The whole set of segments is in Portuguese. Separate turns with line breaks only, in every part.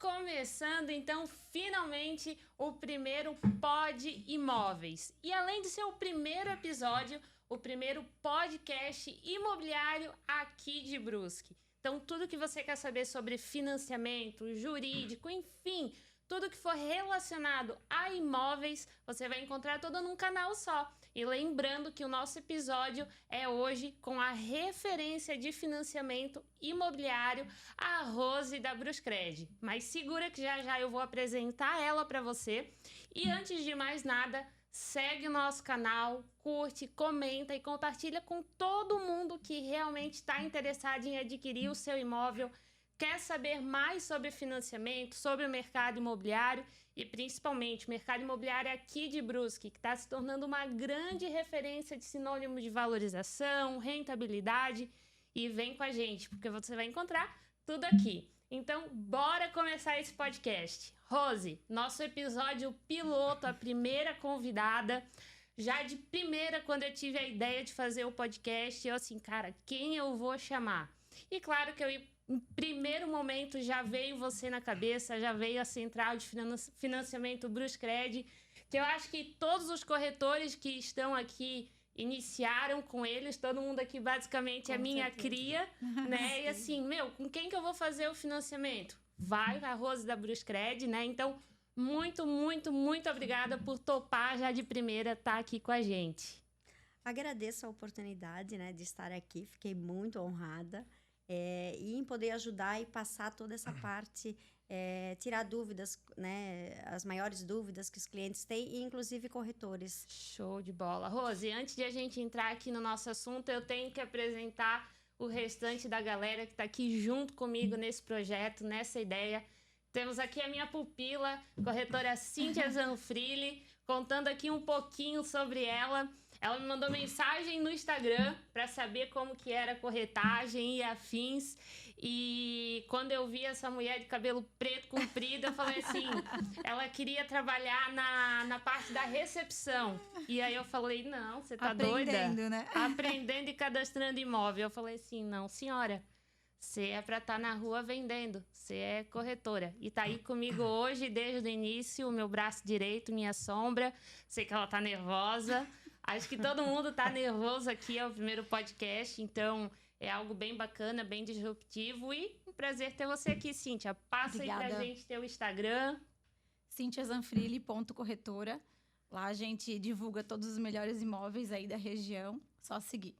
começando então finalmente o primeiro Pod Imóveis. E além de ser o primeiro episódio, o primeiro podcast imobiliário aqui de Brusque. Então tudo que você quer saber sobre financiamento, jurídico, enfim, tudo que for relacionado a imóveis, você vai encontrar tudo num canal só. E lembrando que o nosso episódio é hoje com a referência de financiamento imobiliário, a Rose da Bruscred. Mas segura que já já eu vou apresentar ela para você. E antes de mais nada, segue o nosso canal, curte, comenta e compartilha com todo mundo que realmente está interessado em adquirir o seu imóvel, quer saber mais sobre financiamento, sobre o mercado imobiliário e principalmente o mercado imobiliário aqui de Brusque, que está se tornando uma grande referência de sinônimo de valorização, rentabilidade. E vem com a gente, porque você vai encontrar tudo aqui. Então, bora começar esse podcast. Rose, nosso episódio piloto, a primeira convidada. Já de primeira, quando eu tive a ideia de fazer o podcast, eu assim, cara, quem eu vou chamar? E claro que em primeiro momento já veio você na cabeça, já veio a central de financiamento Bruscred, que eu acho que todos os corretores que estão aqui iniciaram com eles, todo mundo aqui basicamente é minha cria, né? E assim, com quem que eu vou fazer o financiamento? Vai a Rose da Bruscred, né? Então, muito, muito, muito obrigada por topar já de primeira estar aqui com a gente.
Agradeço a oportunidade, né, de estar aqui, fiquei muito honrada. E em poder ajudar e passar toda essa parte, tirar dúvidas, né, as maiores dúvidas que os clientes têm, e inclusive corretores.
Show de bola. Rose, antes de a gente entrar aqui no nosso assunto, eu tenho que apresentar o restante da galera que está aqui junto comigo nesse projeto, nessa ideia. Temos aqui a minha pupila, corretora Cíntia Zanfrilli, contando aqui um pouquinho sobre ela. Ela me mandou mensagem no Instagram para saber como que era a corretagem e afins. E quando eu vi essa mulher de cabelo preto comprido, eu falei assim, ela queria trabalhar na parte da recepção. E aí eu falei, não, você tá doida?
Aprendendo, né?
Aprendendo e cadastrando imóvel. Eu falei assim, não, senhora. Você é para estar na rua vendendo, você é corretora. E tá aí comigo hoje, desde o início, o meu braço direito, minha sombra. Sei que ela tá nervosa. Acho que todo mundo tá nervoso aqui, é o primeiro podcast. Então, é algo bem bacana, bem disruptivo. E um prazer ter você aqui, Cíntia. Passa Obrigada. Aí pra gente teu Instagram.
CínthiaZanfrilli.corretora. Lá a gente divulga todos os melhores imóveis aí da região. Só seguir.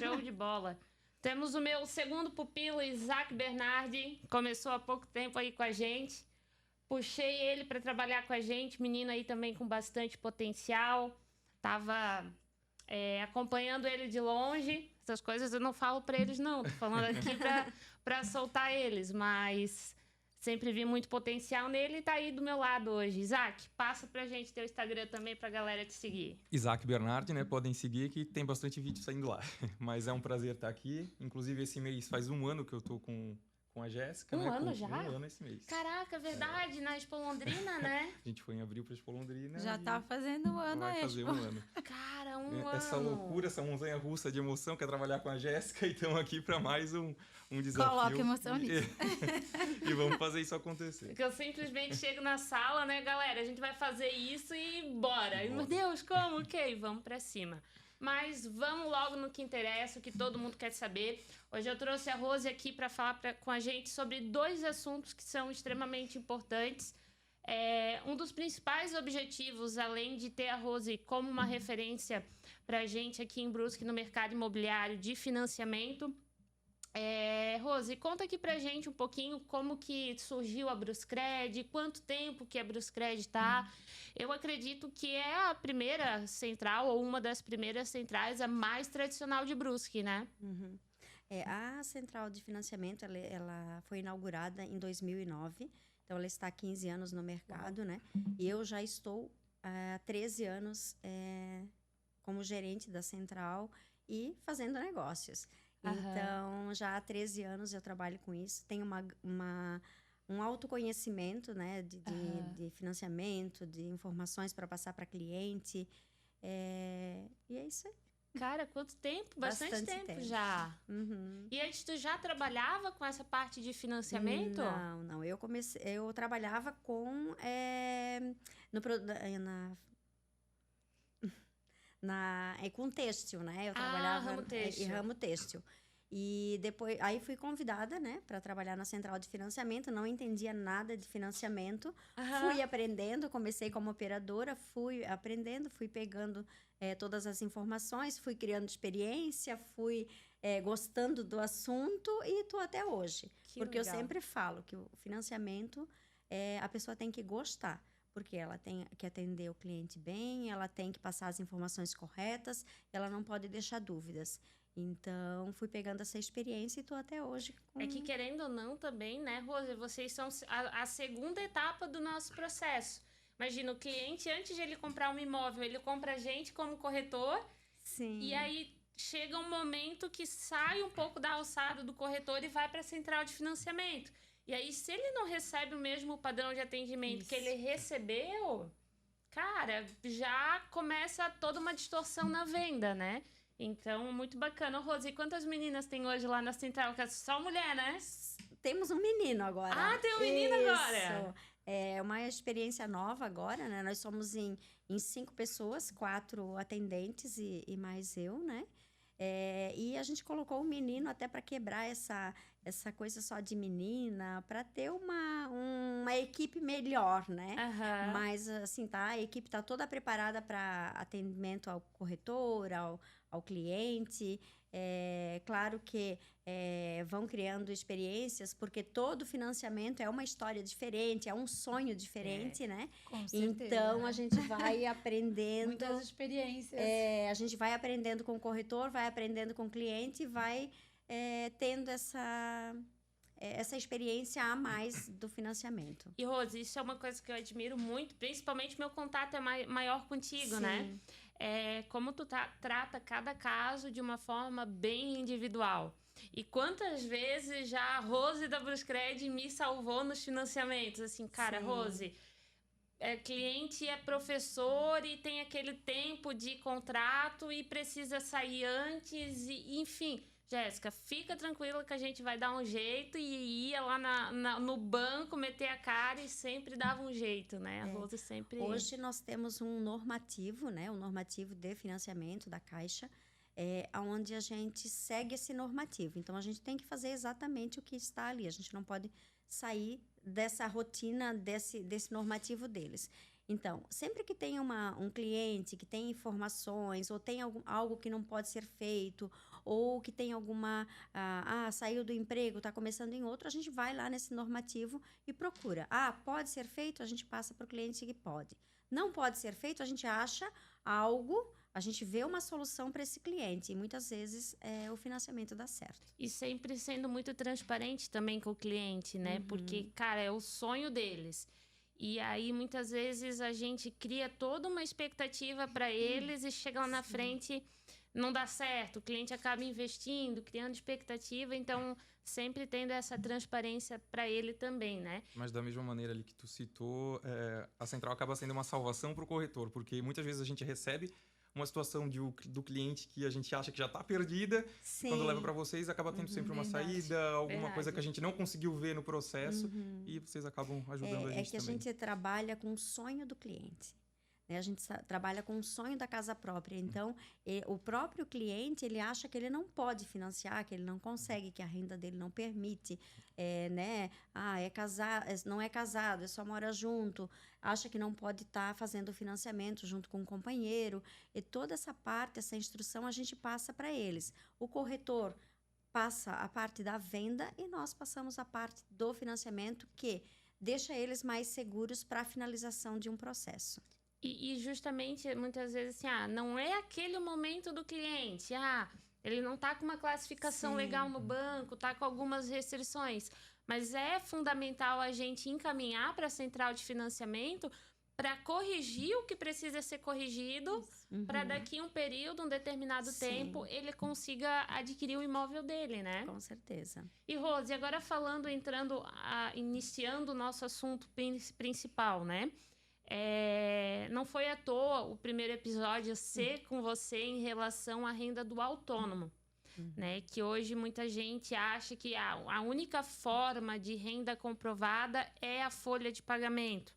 Show de bola. Temos o meu segundo pupilo, Isaac Bernardi, começou há pouco tempo aí com a gente. Puxei ele para trabalhar com a gente, menino aí também com bastante potencial. Tava acompanhando ele de longe. Essas coisas eu não falo para eles, não. Tô falando aqui para soltar eles, mas sempre vi muito potencial nele e tá aí do meu lado hoje. Isaac, passa pra gente teu Instagram também pra galera te seguir.
Isaac Bernardi, né? Podem seguir que tem bastante vídeo saindo lá. Mas é um prazer estar aqui. Inclusive, esse mês faz 1 ano que eu tô com a Jéssica, né?
Um ano já?
1 ano esse mês.
Caraca, verdade, na Expo Londrina, né?
A gente foi em abril pra Expo Londrina.
Já tá fazendo 1 ano
vai fazer 1 ano.
Cara, 1 ano.
Essa loucura, essa montanha-russa de emoção, quer trabalhar com a Jéssica, e estamos aqui para mais um desafio.
Coloca emoção nisso.
E vamos fazer isso acontecer.
Porque eu simplesmente chego na sala, né, galera? A gente vai fazer isso e bora. Meu Deus, como? Ok, vamos pra cima. Mas vamos logo no que interessa, o que todo mundo quer saber. Hoje eu trouxe a Rose aqui para falar com a gente sobre 2 assuntos que são extremamente importantes. Um dos principais objetivos, além de ter a Rose como uma referência para a gente aqui em Brusque no mercado imobiliário de financiamento. Rose, conta aqui pra gente um pouquinho como que surgiu a Bruscred, quanto tempo que a Bruscred tá. Eu acredito que é a primeira central, ou uma das primeiras centrais, a mais tradicional de Brusque, né?
Uhum. A central de financiamento, ela foi inaugurada em 2009, então ela está há 15 anos no mercado, né? E eu já estou há 13 anos como gerente da central e fazendo negócios. Então, já há 13 anos eu trabalho com isso. Tenho um autoconhecimento, né, de financiamento, de informações para passar para cliente. E é isso aí.
Cara, quanto tempo? Bastante tempo já.
Uhum.
E antes tu já trabalhava com essa parte de financiamento?
Não. Eu trabalhava com no, pro- na, com têxtil, né? Eu trabalhava
ramo têxtil.
em ramo têxtil. E depois, aí fui convidada, né, para trabalhar na central de financiamento. Não entendia nada de financiamento.
Aham.
Fui aprendendo, comecei como operadora, fui aprendendo, fui pegando todas as informações, fui criando experiência, fui gostando do assunto e tô até hoje.
Que
Porque eu
legal.
sempre falo que o financiamento, a pessoa tem que gostar. Porque ela tem que atender o cliente bem, ela tem que passar as informações corretas, ela não pode deixar dúvidas. Então, fui pegando essa experiência e estou até hoje com...
É que querendo ou não também, né, Rose, vocês são a segunda etapa do nosso processo. Imagina, o cliente, antes de ele comprar um imóvel, ele compra a gente como corretor.
Sim.
E aí chega um momento que sai um pouco da alçada do corretor e vai para a central de financiamento. E aí, se ele não recebe o mesmo padrão de atendimento que ele recebeu, cara, já começa toda uma distorção na venda, né? Então, muito bacana. Rose, e quantas meninas tem hoje lá na central? Que é só mulher, né?
Temos um menino agora.
Ah, tem um menino agora!
Isso. É uma experiência nova agora, né? Nós somos em 5 pessoas, 4 atendentes e mais eu, né? E a gente colocou o menino até para quebrar essa coisa só de menina, para ter uma equipe melhor, né?
Aham.
Mas, assim, a equipe tá toda preparada para atendimento ao corretor, ao cliente. Claro que vão criando experiências, porque todo financiamento é uma história diferente, é um sonho diferente, né?
Com certeza.
Então, a gente vai aprendendo...
Muitas experiências.
A gente vai aprendendo com o corretor, vai aprendendo com o cliente e vai tendo essa experiência a mais do financiamento.
E, Rose, isso é uma coisa que eu admiro muito, principalmente meu contato é maior contigo,
Sim.
né? Como tu trata cada caso de uma forma bem individual. E quantas vezes já a Rose da Bruscred me salvou nos financiamentos? Assim, cara,
Sim.
Rose, cliente é professor e tem aquele tempo de contrato e precisa sair antes, enfim... Jéssica, fica tranquila que a gente vai dar um jeito, e ia lá no banco meter a cara e sempre dava um jeito, né? A Rose sempre...
Hoje nós temos um normativo, né? Um normativo de financiamento da Caixa, onde a gente segue esse normativo. Então, a gente tem que fazer exatamente o que está ali. A gente não pode sair dessa rotina, desse normativo deles. Então, sempre que tem um cliente que tem informações ou tem algo que não pode ser feito, ou que tem alguma... saiu do emprego, está começando em outro, a gente vai lá nesse normativo e procura. Pode ser feito? A gente passa para o cliente que pode. Não pode ser feito? A gente acha algo, a gente vê uma solução para esse cliente. E muitas vezes o financiamento dá certo.
E sempre sendo muito transparente também com o cliente, né?
Uhum.
Porque, cara, é o sonho deles. E aí, muitas vezes, a gente cria toda uma expectativa para eles e chega lá na frente, não dá certo. O cliente acaba investindo, criando expectativa. Então, sempre tendo essa transparência para ele também, né?
Mas da mesma maneira ali que tu citou, a central acaba sendo uma salvação para o corretor, porque muitas vezes a gente recebe uma situação do cliente que a gente acha que já está perdida.
Sim.
Quando leva para vocês, acaba tendo sempre uma
Verdade.
saída, alguma
Verdade.
coisa que a gente não conseguiu ver no processo, e vocês acabam ajudando a gente
que a
também.
gente trabalha com o sonho do cliente. Né? A gente trabalha com o sonho da casa própria. Então, o próprio cliente, ele acha que ele não pode financiar, que ele não consegue, que a renda dele não permite. Né? Não é casado, só mora junto. Acha que não pode estar fazendo o financiamento junto com o companheiro. E toda essa parte, essa instrução, a gente passa para eles. O corretor passa a parte da venda e nós passamos a parte do financiamento, que deixa eles mais seguros para a finalização de um processo.
E justamente, muitas vezes, assim, não é aquele o momento do cliente. Ele não está com uma classificação
Sim.
legal no banco, está com algumas restrições. Mas é fundamental a gente encaminhar para a central de financiamento para corrigir o que precisa ser corrigido, para daqui um período, um determinado
Sim.
tempo, ele consiga adquirir o imóvel dele, né?
Com certeza.
E, Rose, agora iniciando o nosso assunto principal, né? Não foi à toa o primeiro episódio ser com você em relação à renda do autônomo. Né? Que hoje muita gente acha que a única forma de renda comprovada é a folha de pagamento.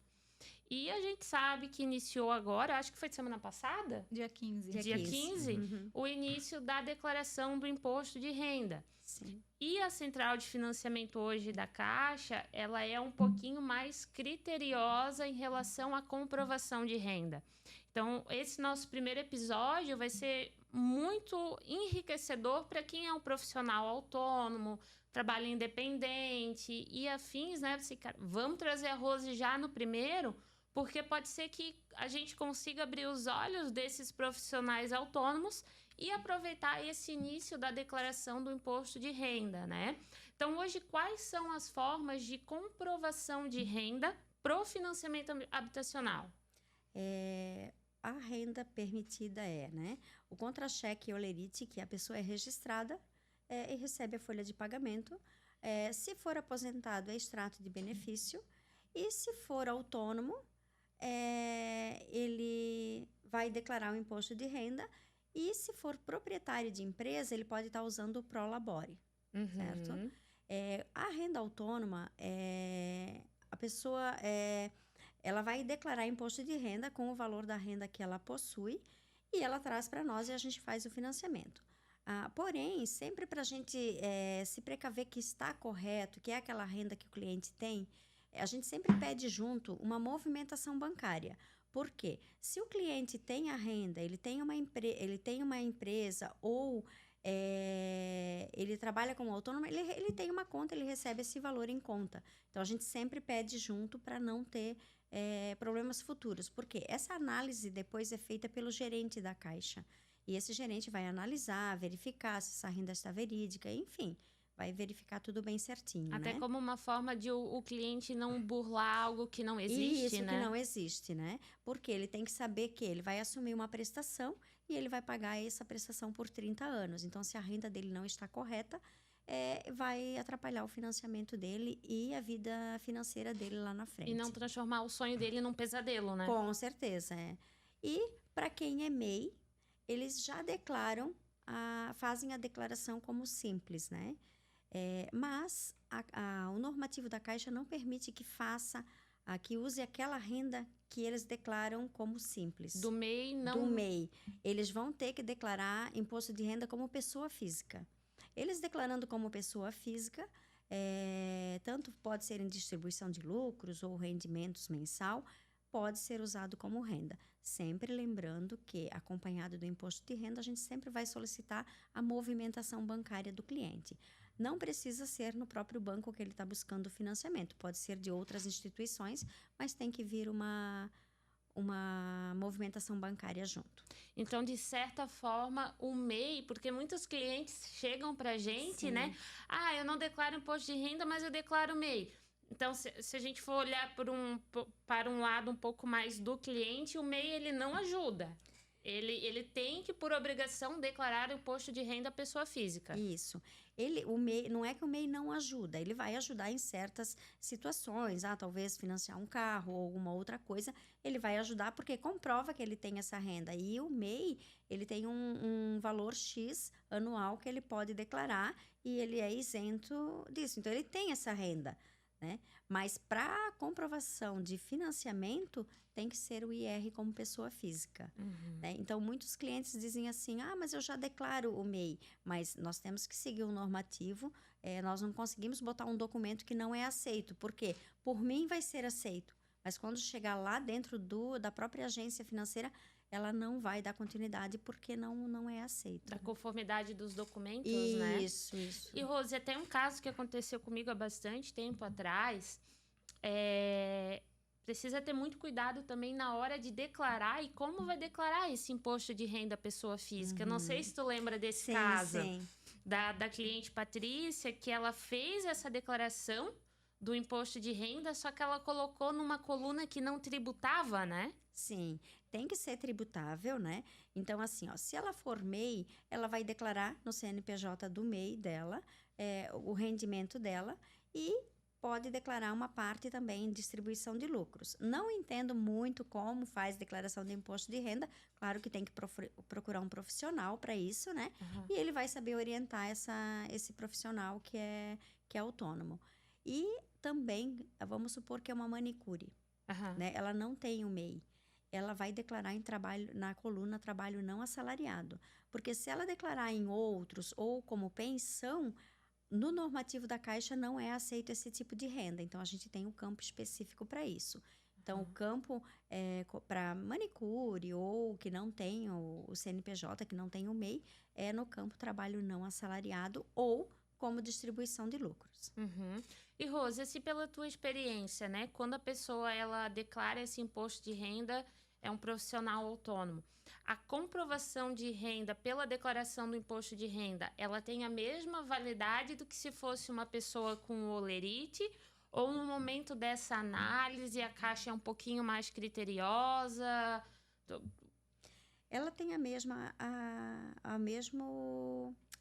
E a gente sabe que iniciou agora, acho que foi de semana passada?
Dia 15.
Dia 15, o início da declaração do imposto de renda.
Sim.
E a central de financiamento hoje da Caixa, ela é um pouquinho mais criteriosa em relação à comprovação de renda. Então, esse nosso primeiro episódio vai ser muito enriquecedor para quem é um profissional autônomo, trabalho independente e afins, né? Vamos trazer a Rose já no primeiro, porque pode ser que a gente consiga abrir os olhos desses profissionais autônomos e aproveitar esse início da declaração do imposto de renda, né? Então, hoje, quais são as formas de comprovação de renda pro financiamento habitacional?
A renda permitida né? O contra-cheque e olerite, que a pessoa é registrada e recebe a folha de pagamento. Se for aposentado, é extrato de benefício. E se for autônomo, ele vai declarar o imposto de renda. E se for proprietário de empresa, ele pode estar usando o Prolabore, certo? A renda autônoma, a pessoa... ela vai declarar imposto de renda com o valor da renda que ela possui e ela traz para nós e a gente faz o financiamento. Porém, sempre para a gente se precaver que está correto, que é aquela renda que o cliente tem, a gente sempre pede junto uma movimentação bancária. Por quê? Se o cliente tem a renda, ele tem uma empresa ou ele trabalha como autônomo, ele tem uma conta, ele recebe esse valor em conta. Então, a gente sempre pede junto para não ter problemas futuros. Porque essa análise depois é feita pelo gerente da Caixa. E esse gerente vai analisar, verificar se essa renda está verídica, enfim, vai verificar tudo bem certinho,
Até
né?
como uma forma de o cliente não burlar algo que não existe,
Isso,
né?
que não existe, né? Porque ele tem que saber que ele vai assumir uma prestação e ele vai pagar essa prestação por 30 anos. Então, se a renda dele não está correta, vai atrapalhar o financiamento dele e a vida financeira dele lá na frente.
E não transformar o sonho dele num pesadelo, né?
Com certeza, E para quem é MEI, eles já declaram, fazem a declaração como simples, né? Mas o normativo da Caixa não permite que que use aquela renda que eles declaram como simples.
Do MEI, não...
Do MEI. Eles vão ter que declarar imposto de renda como pessoa física. Eles declarando como pessoa física, tanto pode ser em distribuição de lucros ou rendimentos mensal, pode ser usado como renda. Sempre lembrando que, acompanhado do imposto de renda, a gente sempre vai solicitar a movimentação bancária do cliente. Não precisa ser no próprio banco que ele está buscando o financiamento. Pode ser de outras instituições, mas tem que vir uma movimentação bancária junto.
Então, de certa forma, o MEI, porque muitos clientes chegam para a gente,
Sim.
né? Eu não declaro imposto de renda, mas eu declaro MEI. Então, se a gente for olhar para um lado um pouco mais do cliente, o MEI ele não ajuda. Ele tem que, por obrigação, declarar o imposto de renda à pessoa física.
Isso. O MEI, não é que o MEI não ajuda, ele vai ajudar em certas situações, talvez financiar um carro ou alguma outra coisa, ele vai ajudar porque comprova que ele tem essa renda. E o MEI, ele tem um valor X anual que ele pode declarar e ele é isento disso. Então, ele tem essa renda, né? Mas para comprovação de financiamento, tem que ser o IR como pessoa física. Né? Então, muitos clientes dizem assim, mas eu já declaro o MEI. Mas nós temos que seguir o normativo, nós não conseguimos botar um documento que não é aceito. Por quê? Por mim vai ser aceito. Mas quando chegar lá dentro da própria agência financeira, ela não vai dar continuidade porque não é aceito.
Da conformidade dos documentos,
isso,
né?
Isso.
E, Rose, tem um caso que aconteceu comigo há bastante tempo atrás. Precisa ter muito cuidado também na hora de declarar e como vai declarar esse imposto de renda à pessoa física. Não sei se tu lembra desse caso.
Sim.
Da cliente Patrícia, que ela fez essa declaração do imposto de renda, só que ela colocou numa coluna que não tributava, né?
Sim, tem que ser tributável, né? Então, assim, se ela for MEI, ela vai declarar no CNPJ do MEI dela o rendimento dela e pode declarar uma parte também em distribuição de lucros. Não entendo muito como faz declaração de imposto de renda. Claro que tem que procurar um profissional para isso, né?
Uhum.
E ele vai saber orientar esse profissional que é autônomo. E também, vamos supor que é uma manicure,
Aham.
né? Ela não tem o MEI. Ela vai declarar em trabalho, na coluna trabalho não assalariado. Porque se ela declarar em outros ou como pensão, no normativo da Caixa não é aceito esse tipo de renda. Então, a gente tem um campo específico para isso. Então, o campo para manicure ou que não tem o CNPJ, que não tem o MEI, é no campo trabalho não assalariado ou como distribuição de lucros.
Uhum. E Rose, assim, pela tua experiência, né? Quando a pessoa ela declara esse imposto de renda, é um profissional autônomo. A comprovação de renda pela declaração do imposto de renda, ela tem a mesma validade do que se fosse uma pessoa com olerite? Ou no momento dessa análise a Caixa é um pouquinho mais criteriosa?
Ela tem a mesma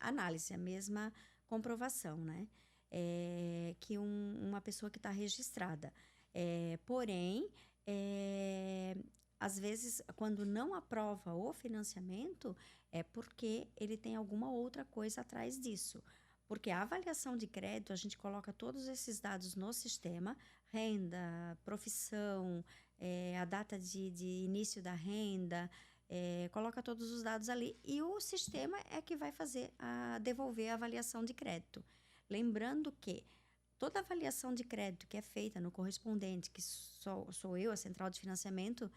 análise, a mesma comprovação, né? Que uma pessoa que está registrada. Porém, às vezes, quando não aprova o financiamento, é porque ele tem alguma outra coisa atrás disso. Porque a avaliação de crédito, a gente coloca todos esses dados no sistema, renda, profissão, a data de início da renda, coloca todos os dados ali e o sistema é que vai devolver a avaliação de crédito. Lembrando que toda avaliação de crédito que é feita no correspondente, que sou eu, a central de financiamento,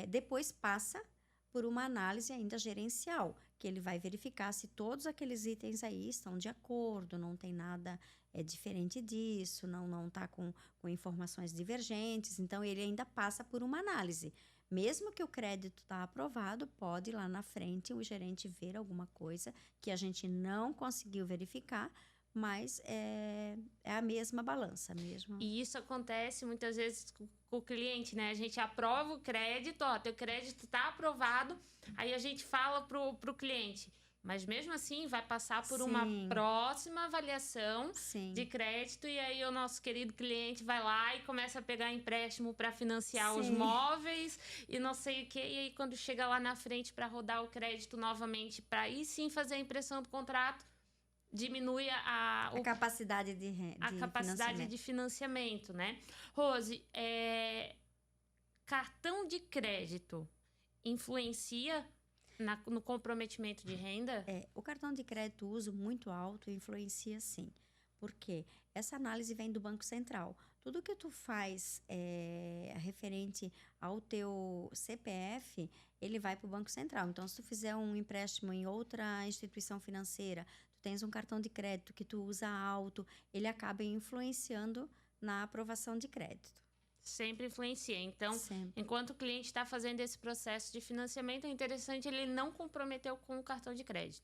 depois passa por uma análise ainda gerencial, que ele vai verificar se todos aqueles itens aí estão de acordo, não tem nada diferente disso, não está com informações divergentes. Então, ele ainda passa por uma análise. Mesmo que o crédito está aprovado, pode lá na frente o gerente ver alguma coisa que a gente não conseguiu verificar, mas é a mesma balança mesmo.
E isso acontece muitas vezes com o cliente, né? A gente aprova o crédito, teu crédito está aprovado, aí a gente fala pro cliente, mas mesmo assim vai passar por uma próxima avaliação de crédito e aí o nosso querido cliente vai lá e começa a pegar empréstimo para financiar os móveis e não sei o quê. E aí quando chega lá na frente para rodar o crédito novamente, para aí sim fazer a impressão do contrato, diminui a
capacidade
de financiamento, né? Rose, cartão de crédito influencia no comprometimento de renda?
O cartão de crédito uso muito alto influencia sim. Porque essa análise vem do Banco Central. Tudo que tu faz referente ao teu CPF, ele vai para o Banco Central. Então, se tu fizer um empréstimo em outra instituição financeira, tu tens um cartão de crédito que tu usa alto, ele acaba influenciando na aprovação de crédito.
Sempre influencia. Então, enquanto o cliente está fazendo esse processo de financiamento, é interessante ele não comprometer com o cartão de crédito.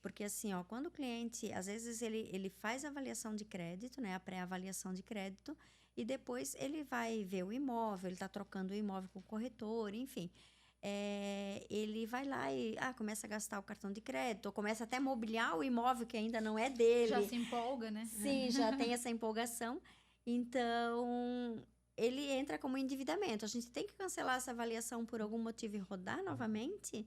Porque assim, quando o cliente, às vezes ele faz a avaliação de crédito, né, a pré-avaliação de crédito, e depois ele vai ver o imóvel, ele está trocando o imóvel com o corretor, enfim. Ele vai lá e começa a gastar o cartão de crédito, ou começa até a mobiliar o imóvel que ainda não é dele.
Já se empolga, né?
Sim, já tem essa empolgação. Então, ele entra como endividamento. A gente tem que cancelar essa avaliação por algum motivo e rodar novamente,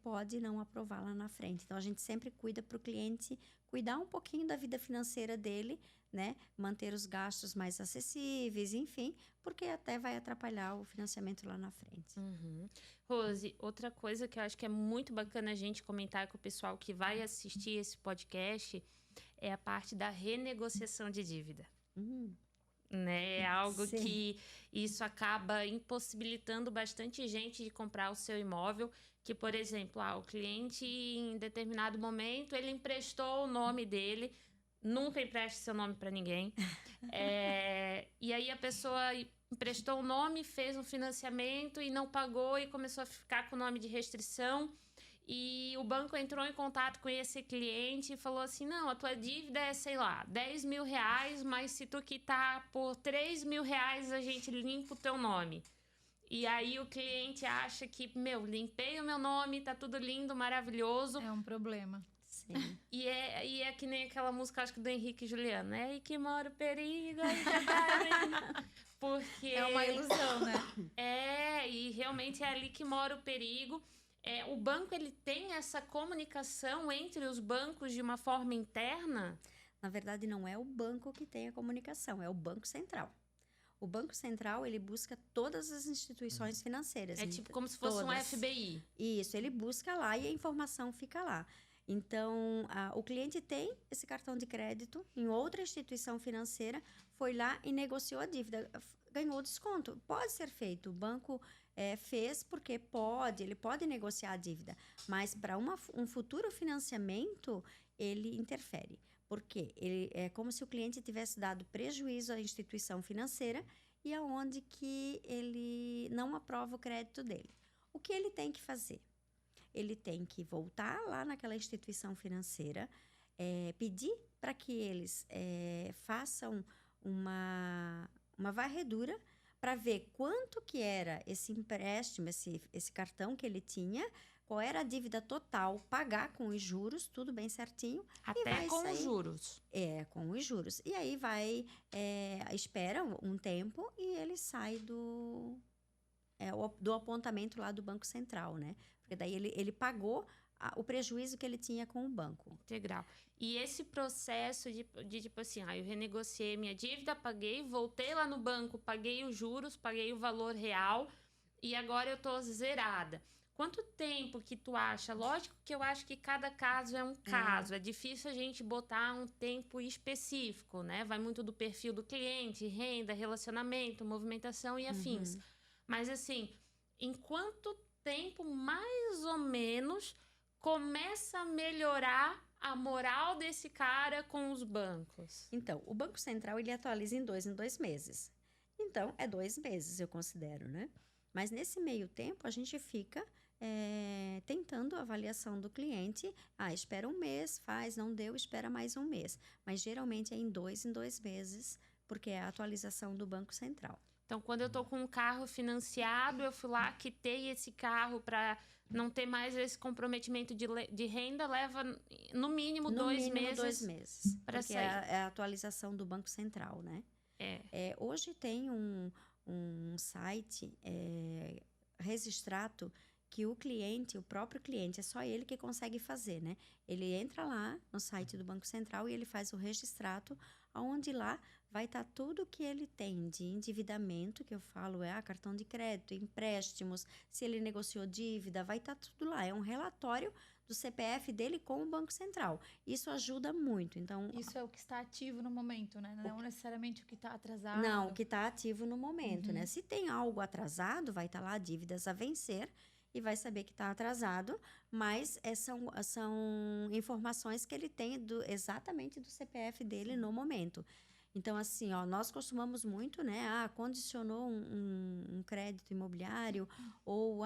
pode não aprovar lá na frente. Então, a gente sempre cuida para o cliente cuidar um pouquinho da vida financeira dele, né? Manter os gastos mais acessíveis, enfim, porque até vai atrapalhar o financiamento lá na frente.
Uhum. Rose, outra coisa que eu acho que é muito bacana a gente comentar com o pessoal que vai assistir esse podcast é a parte da renegociação de dívida. Né? É algo que isso acaba impossibilitando bastante gente de comprar o seu imóvel, que, por exemplo, o cliente em determinado momento, ele emprestou o nome dele, nunca empreste seu nome para ninguém, e aí a pessoa emprestou o nome, fez um financiamento e não pagou e começou a ficar com o nome de restrição. E o banco entrou em contato com esse cliente e falou assim, não, a tua dívida é, sei lá, 10 mil reais, mas se tu quitar por 3 mil reais, a gente limpa o teu nome. E aí o cliente acha que, limpei o meu nome, tá tudo lindo, maravilhoso.
É um problema.
Sim.
E é que nem aquela música, acho que do Henrique e Juliano, né? Aí que mora o perigo, aí que tá... Porque...
É uma ilusão, né?
E realmente é ali que mora o perigo. O banco, ele tem essa comunicação entre os bancos de uma forma interna?
Na verdade, não é o banco que tem a comunicação, é o Banco Central. O Banco Central, ele busca todas as instituições financeiras.
É tipo como se fosse um FBI.
Isso, ele busca lá e a informação fica lá. Então, o cliente tem esse cartão de crédito em outra instituição financeira, foi lá e negociou a dívida, ganhou desconto. Pode ser feito, o banco fez porque ele pode negociar a dívida, mas para um futuro financiamento, ele interfere. Porque é como se o cliente tivesse dado prejuízo à instituição financeira e aonde que ele não aprova o crédito dele. O que ele tem que fazer? Ele tem que voltar lá naquela instituição financeira, pedir para que eles façam uma varredura para ver quanto que era esse empréstimo, esse cartão que ele tinha, qual era a dívida total, pagar com os juros, tudo bem certinho.
Até com os juros.
Com os juros. E aí espera um tempo e ele sai do apontamento lá do Banco Central, né? Porque daí ele pagou o prejuízo que ele tinha com o banco.
Integral. E esse processo de tipo assim, eu renegociei minha dívida, paguei, voltei lá no banco, paguei os juros, paguei o valor real e agora eu tô zerada. Quanto tempo que tu acha? Lógico que eu acho que cada caso é um caso. É difícil a gente botar um tempo específico, né? Vai muito do perfil do cliente, renda, relacionamento, movimentação e afins. Mas assim, em quanto tempo, mais ou menos, começa a melhorar a moral desse cara com os bancos?
Então, o Banco Central, ele atualiza em 2 meses. Então, é 2 meses, eu considero, né? Mas nesse meio tempo, a gente fica tentando a avaliação do cliente. Espera um mês, não deu, espera mais um mês. Mas geralmente é em 2 meses, porque é a atualização do Banco Central.
Então, quando eu tô com um carro financiado, eu fui lá, quitei esse carro para não ter mais esse comprometimento de renda, leva no mínimo 2 meses. No mínimo
2 meses,
para
porque
sair.
É a atualização do Banco Central, né? Hoje tem um site, Registrato, que o próprio cliente, é só ele que consegue fazer, né? Ele entra lá no site do Banco Central e ele faz o registrato, onde lá vai estar tudo que ele tem de endividamento, que eu falo, cartão de crédito, empréstimos, se ele negociou dívida, vai estar tudo lá. É um relatório do CPF dele com o Banco Central. Isso ajuda muito. Então,
isso é o que está ativo no momento, né? Não necessariamente o que está atrasado.
Não, o que está ativo no momento, né? Se tem algo atrasado, vai estar lá dívidas a vencer e vai saber que está atrasado, mas são informações que ele tem exatamente do CPF dele no momento. Então, assim, nós costumamos muito, né? Condicionou um crédito imobiliário, ou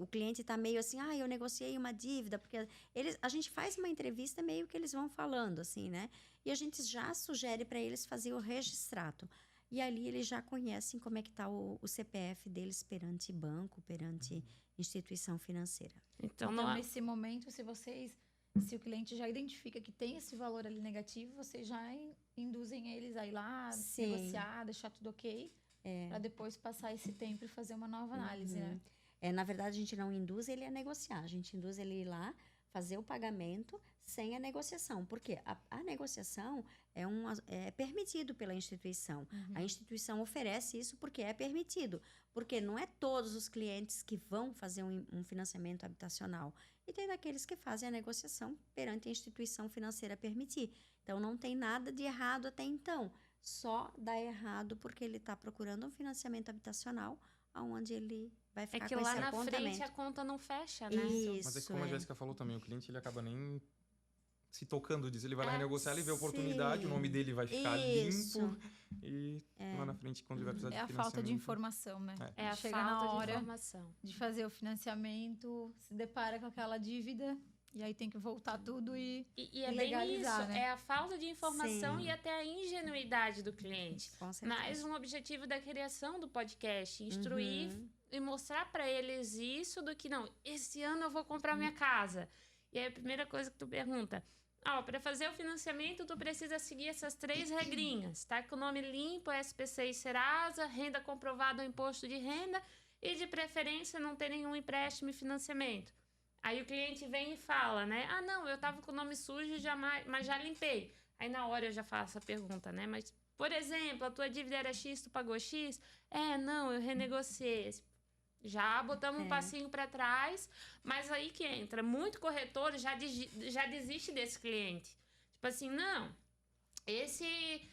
o cliente está meio assim, eu negociei uma dívida, porque a gente faz uma entrevista meio que eles vão falando, assim, né? E a gente já sugere para eles fazer o registrato. E ali eles já conhecem como é que está o CPF deles perante banco, perante instituição financeira.
Então nesse momento, se o cliente já identifica que tem esse valor ali negativo, vocês já induzem eles a ir lá, negociar, deixar tudo ok, para depois passar esse tempo e fazer uma nova análise, né?
Na verdade, a gente não induz ele a negociar, a gente induz ele a ir lá, fazer o pagamento sem a negociação, porque a negociação é permitido pela instituição. A instituição oferece isso porque é permitido, porque não é todos os clientes que vão fazer um financiamento habitacional, e tem daqueles que fazem a negociação perante a instituição financeira permitir. Então, não tem nada de errado até então, só dá errado porque ele está procurando um financiamento habitacional onde ele vai ficar com esse apontamento. É que lá na frente
a conta não fecha, né?
Isso,
mas como a Jéssica falou também, o cliente ele acaba nem se tocando disso. Ele vai lá renegociar, ele vê a oportunidade, o nome dele vai ficar limpo. E lá na frente, quando ele vai precisar de financiamento...
É a falta de informação, né?
É a
Chega
falta
na hora
de informação.
De fazer o financiamento, se depara com aquela dívida... E aí tem que voltar tudo e
é
legalizar,
bem isso,
né?
É a falta de informação e até a ingenuidade do cliente.
Com certeza.
Mas um objetivo da criação do podcast, instruir e mostrar para eles isso do que, não, esse ano eu vou comprar minha casa. E aí a primeira coisa que tu pergunta, para fazer o financiamento, tu precisa seguir essas 3 regrinhas, tá? Com o nome limpo, SPC e Serasa, renda comprovada ao imposto de renda e, de preferência, não ter nenhum empréstimo e financiamento. Aí o cliente vem e fala, né? Não, eu tava com o nome sujo, mas já limpei. Aí na hora eu já faço a pergunta, né? Mas, por exemplo, a tua dívida era X, tu pagou X? Não, eu renegociei. Já botamos um passinho para trás, mas aí que entra. Muito corretor já desiste desse cliente. Tipo assim, não, esse...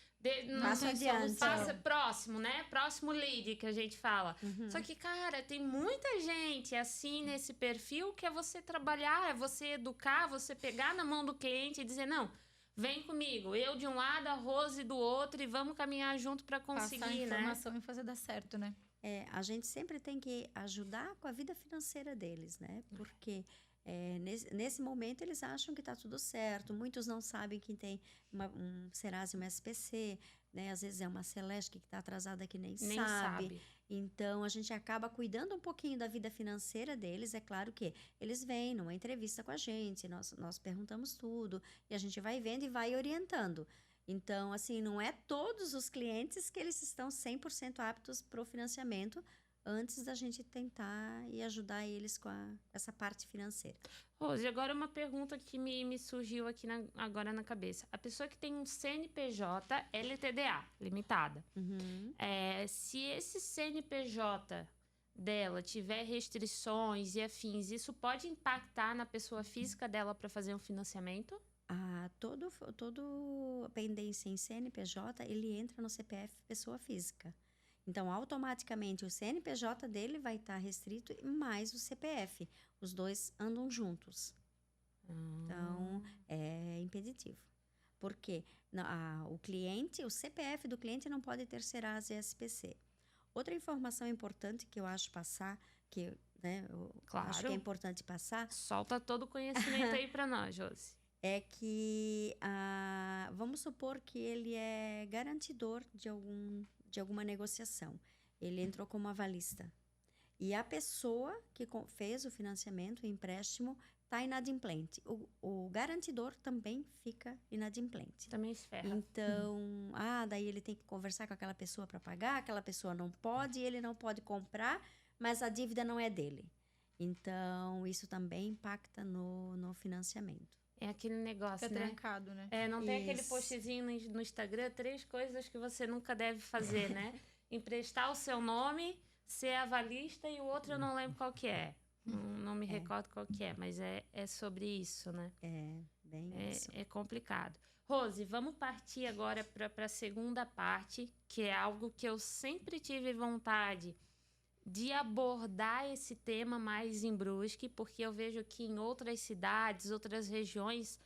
Passa próximo, né? Próximo lead, que a gente fala. Só que, cara, tem muita gente assim nesse perfil que é você trabalhar, é você educar, você pegar na mão do cliente e dizer, não, vem comigo, eu de um lado, a Rose do outro, e vamos caminhar junto para conseguir,
passar a informação e fazer dar certo, né?
A gente sempre tem que ajudar com a vida financeira deles, né? Porque nesse momento eles acham que está tudo certo. Muitos não sabem que tem um Serasa e uma SPC, né? Às vezes é uma Celeste que está atrasada que nem sabe. Então, a gente acaba cuidando um pouquinho da vida financeira deles. É claro que eles vêm numa entrevista com a gente, nós perguntamos tudo, e a gente vai vendo e vai orientando. Então, assim, não é todos os clientes que eles estão 100% aptos para o financiamento antes da gente tentar e ajudar eles com essa parte financeira.
Rose, agora uma pergunta que me surgiu aqui agora na cabeça. A pessoa que tem um CNPJ LTDA, limitada, se esse CNPJ dela tiver restrições e afins, isso pode impactar na pessoa física dela para fazer um financiamento?
Todo pendência em CNPJ, ele entra no CPF pessoa física. Então, automaticamente, o CNPJ dele vai estar restrito, mais o CPF. Os dois andam juntos. Então, é impeditivo. Porque o CPF do cliente não pode ter Serasa e SPC. Outra informação importante que eu acho passar, que eu acho que é importante passar...
Solta todo o conhecimento aí para nós, Josi.
É que, vamos supor que ele é garantidor de alguma negociação. Ele entrou como avalista. E a pessoa que fez o financiamento, o empréstimo, está inadimplente. O garantidor também fica inadimplente.
Também se ferra.
Então, daí ele tem que conversar com aquela pessoa para pagar, aquela pessoa não pode, ele não pode comprar, mas a dívida não é dele. Então, isso também impacta no financiamento.
É aquele negócio,
Fica trancado, né?
Não tem aquele postzinho no Instagram, 3 coisas que você nunca deve fazer, né? Emprestar o seu nome, ser avalista, e o outro eu não lembro qual que é. Não me recordo qual que é, mas é sobre isso, né?
Isso.
É complicado. Rose, vamos partir agora para a segunda parte, que é algo que eu sempre tive vontade de abordar esse tema mais em Brusque, porque eu vejo que em outras cidades, outras regiões,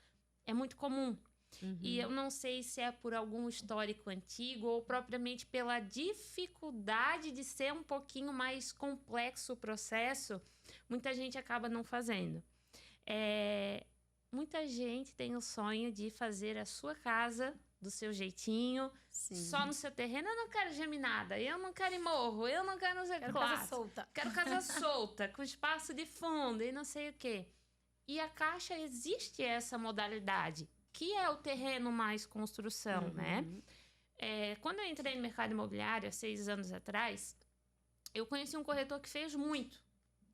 é muito comum. E eu não sei se é por algum histórico antigo ou propriamente pela dificuldade de ser um pouquinho mais complexo o processo, muita gente acaba não fazendo. Muita gente tem o sonho de fazer a sua casa do seu jeitinho, só no seu terreno. Eu não quero geminada, eu não quero em morro, eu não quero...
Quero casa solta.
Quero casa solta, com espaço de fundo e não sei o quê. E a Caixa existe essa modalidade, que é o terreno mais construção, né? Quando eu entrei no mercado imobiliário há 6 anos atrás, eu conheci um corretor que fez muito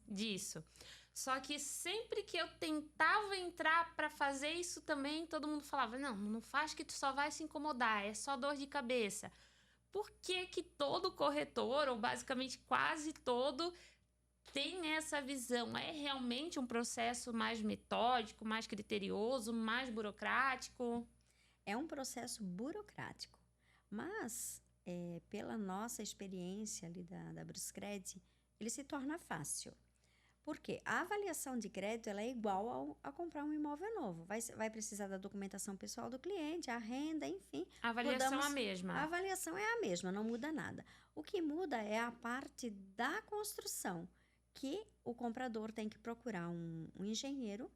disso. Só que sempre que eu tentava entrar para fazer isso também, todo mundo falava, não faz que tu só vai se incomodar, é só dor de cabeça. Por que todo corretor, ou basicamente quase todo, tem essa visão? É realmente um processo mais metódico, mais criterioso, mais burocrático?
É um processo burocrático, mas pela nossa experiência ali da Bruscred, ele se torna fácil. Porque a avaliação de crédito ela é igual a comprar um imóvel novo. Vai precisar da documentação pessoal do cliente, a renda, enfim.
A avaliação é a mesma.
A avaliação é a mesma, não muda nada. O que muda é a parte da construção, que o comprador tem que procurar um engenheiro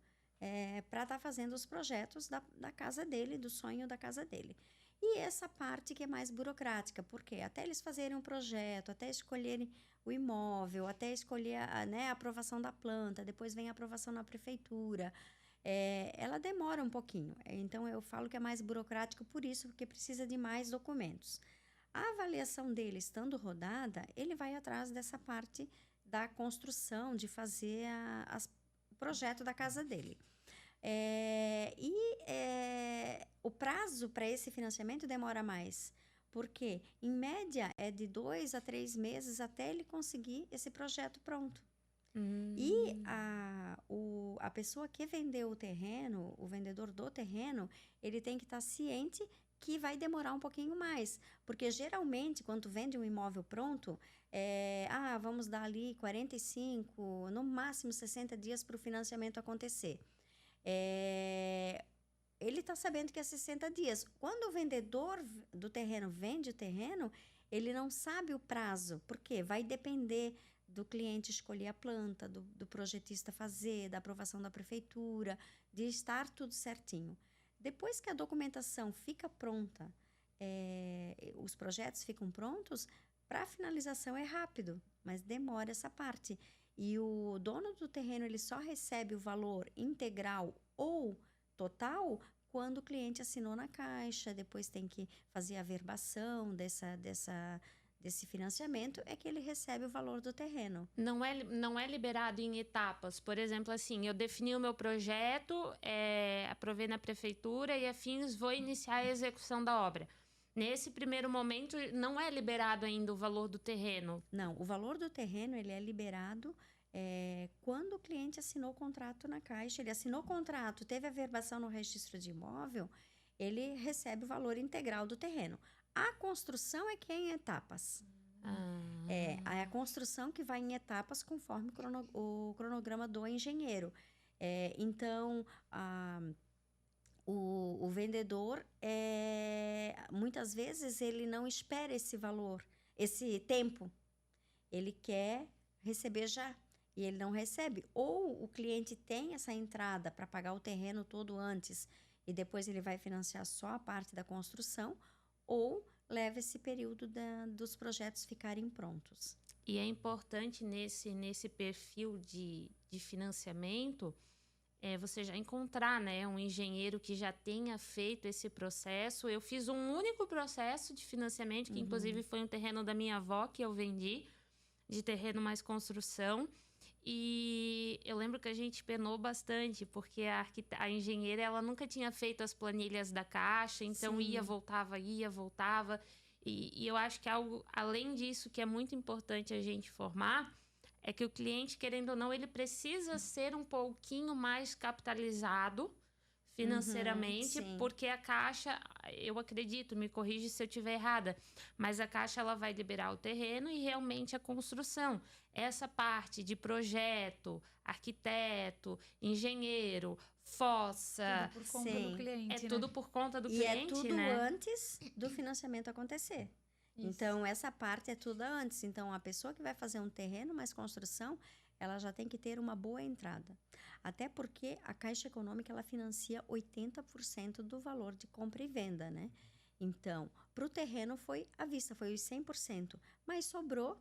para estar fazendo os projetos da casa dele, do sonho da casa dele. E essa parte que é mais burocrática, porque até eles fazerem um projeto, até escolherem o imóvel, até escolher a aprovação da planta, depois vem a aprovação na prefeitura. ela demora um pouquinho. Então, eu falo que é mais burocrático por isso, porque precisa de mais documentos. A avaliação dele estando rodada, ele vai atrás dessa parte da construção, de fazer o projeto da casa dele. O prazo para esse financiamento demora mais, porque, em média, é de 2 a 3 meses até ele conseguir esse projeto pronto. E a pessoa que vendeu o terreno, o vendedor do terreno, ele tem que estar ciente que vai demorar um pouquinho mais. Porque, geralmente, quando vende um imóvel pronto, vamos dar ali 45, no máximo 60 dias para o financiamento acontecer. Ele está sabendo que é 60 dias. Quando o vendedor do terreno vende o terreno, ele não sabe o prazo. Por quê? Vai depender do cliente escolher a planta, do projetista fazer, da aprovação da prefeitura, de estar tudo certinho. Depois que a documentação fica pronta, os projetos ficam prontos, para a finalização é rápido, mas demora essa parte. E o dono do terreno ele só recebe o valor integral ou total quando o cliente assinou na Caixa, depois tem que fazer a verbação desse financiamento, é que ele recebe o valor do terreno.
Não é liberado em etapas. Por exemplo, assim, eu defini o meu projeto, aprovei na prefeitura e afins, vou iniciar a execução da obra. Nesse primeiro momento, não é liberado ainda o valor do terreno?
Não, o valor do terreno ele é liberado quando o cliente assinou o contrato na Caixa. Ele assinou o contrato, teve a verbação no registro de imóvel, ele recebe o valor integral do terreno. A construção é que é em etapas. É a construção que vai em etapas conforme o cronograma do engenheiro. Então, o vendedor, muitas vezes, ele não espera esse valor, esse tempo. Ele quer receber já e ele não recebe. Ou o cliente tem essa entrada para pagar o terreno todo antes e depois ele vai financiar só a parte da construção, ou leva esse período dos projetos ficarem prontos.
E é importante nesse perfil de financiamento, você já encontrar, né, um engenheiro que já tenha feito esse processo. Eu fiz um único processo de financiamento, que inclusive foi um terreno da minha avó que eu vendi, de terreno mais construção. E eu lembro que a gente penou bastante, porque a engenheira ela nunca tinha feito as planilhas da Caixa, então ia, voltava. E eu acho que algo, além disso, que é muito importante a gente formar, é que o cliente, querendo ou não, ele precisa ser um pouquinho mais capitalizado financeiramente, porque a Caixa, eu acredito, me corrige se eu estiver errada, mas a Caixa ela vai liberar o terreno e realmente a construção. Essa parte de projeto, arquiteto, engenheiro, fossa...
Tudo por conta do cliente,
tudo por conta do cliente,
né? E é tudo
né?
antes do financiamento acontecer. Isso. Então, essa parte é tudo antes. Então, a pessoa que vai fazer um terreno mais construção, ela já tem que ter uma boa entrada. Até porque a Caixa Econômica, ela financia 80% do valor de compra e venda, né? Então, para o terreno foi à vista, foi os 100%, mas sobrou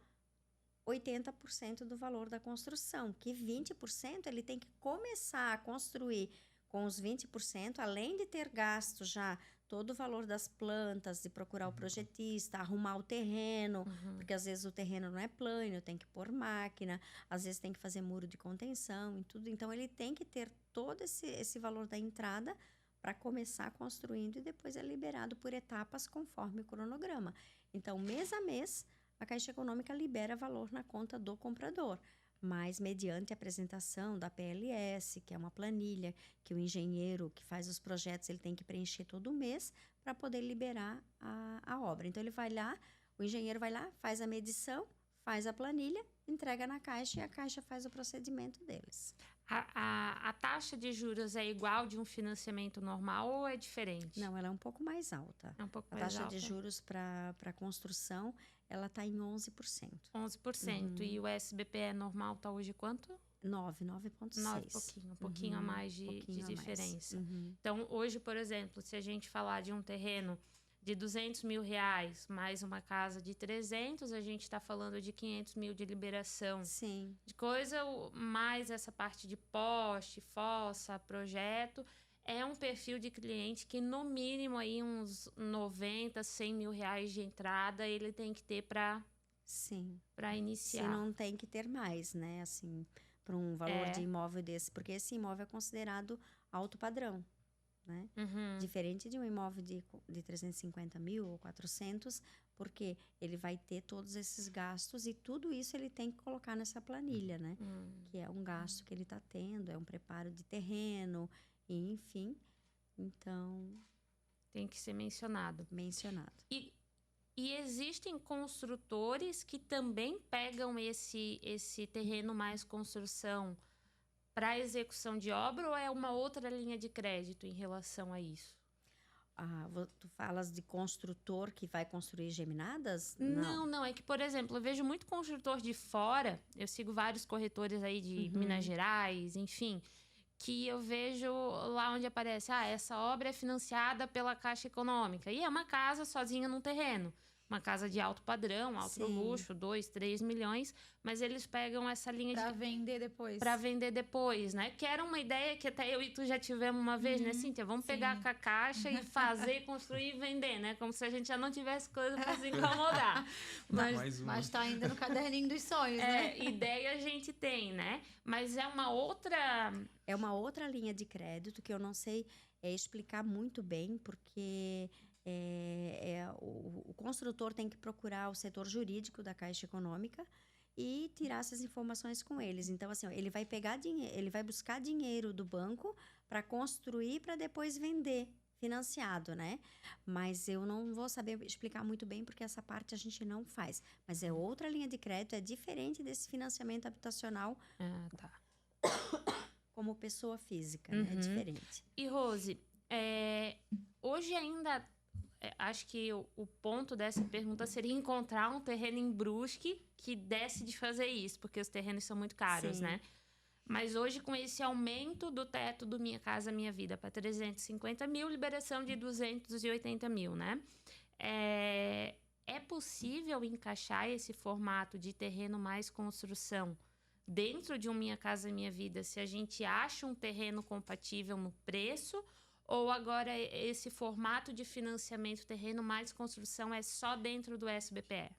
80% do valor da construção, que 20% ele tem que começar a construir com os 20%, além de ter gasto já todo o valor das plantas, de procurar o projetista, arrumar o terreno, porque às vezes o terreno não é plano, tem que pôr máquina, às vezes tem que fazer muro de contenção e tudo. Então, ele tem que ter todo esse valor da entrada para começar construindo e depois é liberado por etapas conforme o cronograma. Então, mês a mês, a Caixa Econômica libera valor na conta do comprador, mas mediante a apresentação da PLS, que é uma planilha que o engenheiro que faz os projetos ele tem que preencher todo mês para poder liberar a obra. Então, ele vai lá, o engenheiro vai lá, faz a medição, faz a planilha, entrega na Caixa e a Caixa faz o procedimento deles.
A taxa de juros é igual de um financiamento normal ou é diferente?
Não, ela é um pouco mais alta.
É um pouco mais alta.
A taxa de juros para construção, ela está em 11%.
11%. E o SBPE normal está hoje quanto?
9,6.
9, um pouquinho a mais de diferença. Então, hoje, por exemplo, se a gente falar de um terreno de R$200 mil, mais uma casa de 300, a gente está falando de 500 mil de liberação.
Sim.
De coisa, mais essa parte de poste, fossa, projeto. É um perfil de cliente que, no mínimo, aí uns 90, 100 mil reais de entrada, ele tem que ter para iniciar.
Se não tem que ter mais, né? Assim, para um valor de imóvel desse. Porque esse imóvel é considerado alto padrão, né? Diferente de um imóvel de 350 mil ou 400, porque ele vai ter todos esses gastos e tudo isso ele tem que colocar nessa planilha, né? Que é um gasto que ele está tendo, é um preparo de terreno, e, enfim. Então...
tem que ser mencionado. E existem construtores que também pegam esse terreno mais construção para execução de obra, ou é uma outra linha de crédito em relação a isso?
Tu falas de construtor que vai construir geminadas?
Não. É que, por exemplo, eu vejo muito construtor de fora, eu sigo vários corretores aí de Minas Gerais, enfim, que eu vejo lá onde aparece, essa obra é financiada pela Caixa Econômica. E é uma casa sozinha num terreno. Uma casa de alto padrão, alto luxo, 2, 3 milhões, mas eles pegam essa linha
pra vender depois.
Para vender depois, né? Que era uma ideia que até eu e tu já tivemos uma vez, né, Cíntia? Vamos pegar com a Caixa e fazer, construir e vender, né? Como se a gente já não tivesse coisa para se incomodar.
Mas tá ainda no caderninho dos sonhos, né?
Ideia a gente tem, né? Mas é uma outra...
É uma outra linha de crédito que eu não sei explicar muito bem, porque... o construtor tem que procurar o setor jurídico da Caixa Econômica e tirar essas informações com eles. Então, assim, ele vai pegar dinheiro, ele vai buscar dinheiro do banco para construir, para depois vender financiado, né? Mas eu não vou saber explicar muito bem, porque essa parte a gente não faz. Mas é outra linha de crédito, é diferente desse financiamento habitacional como pessoa física, né? É diferente.
E, Rose, hoje ainda... acho que o ponto dessa pergunta seria encontrar um terreno em Brusque que desse de fazer isso, porque os terrenos são muito caros, né? Mas hoje, com esse aumento do teto do Minha Casa Minha Vida para 350 mil, liberação de 280 mil, né? É possível encaixar esse formato de terreno mais construção dentro de um Minha Casa Minha Vida, se a gente acha um terreno compatível no preço, ou agora esse formato de financiamento terreno mais construção é só dentro do SBPE?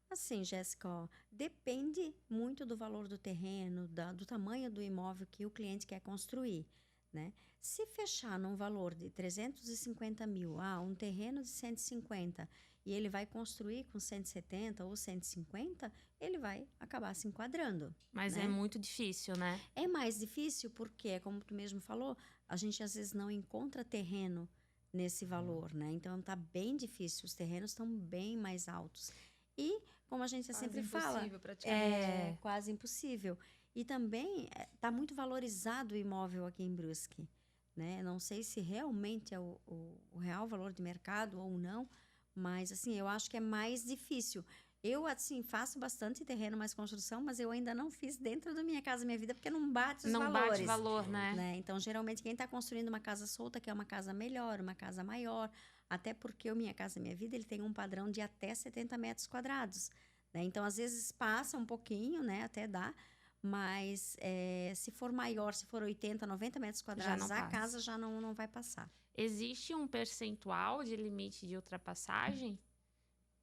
Assim, Jéssica, depende muito do valor do terreno, do tamanho do imóvel que o cliente quer construir, né? Se fechar num valor de 350 mil, um terreno de 150, e ele vai construir com 170 ou 150, ele vai acabar se enquadrando.
Mas
né?
É muito difícil, né?
É mais difícil porque, como tu mesmo falou, a gente às vezes não encontra terreno nesse valor, né? Então tá bem difícil, os terrenos estão bem mais altos. E, como a gente
quase
sempre fala,
praticamente.
quase impossível. E também tá muito valorizado o imóvel aqui em Brusque, né? Não sei se realmente é o real valor de mercado ou não, mas assim, eu acho que é mais difícil. Eu, assim, faço bastante terreno mais construção, mas eu ainda não fiz dentro da Minha Casa Minha Vida, porque não bate os valores.
Não bate valor, né?
Então, geralmente, quem está construindo uma casa solta quer uma casa melhor, uma casa maior, até porque o Minha Casa Minha Vida, ele tem um padrão de até 70 metros quadrados, né? Então, às vezes, passa um pouquinho, né? Até dá, mas se for maior, se for 80, 90 metros quadrados, a casa já não vai passar.
Existe um percentual de limite de ultrapassagem?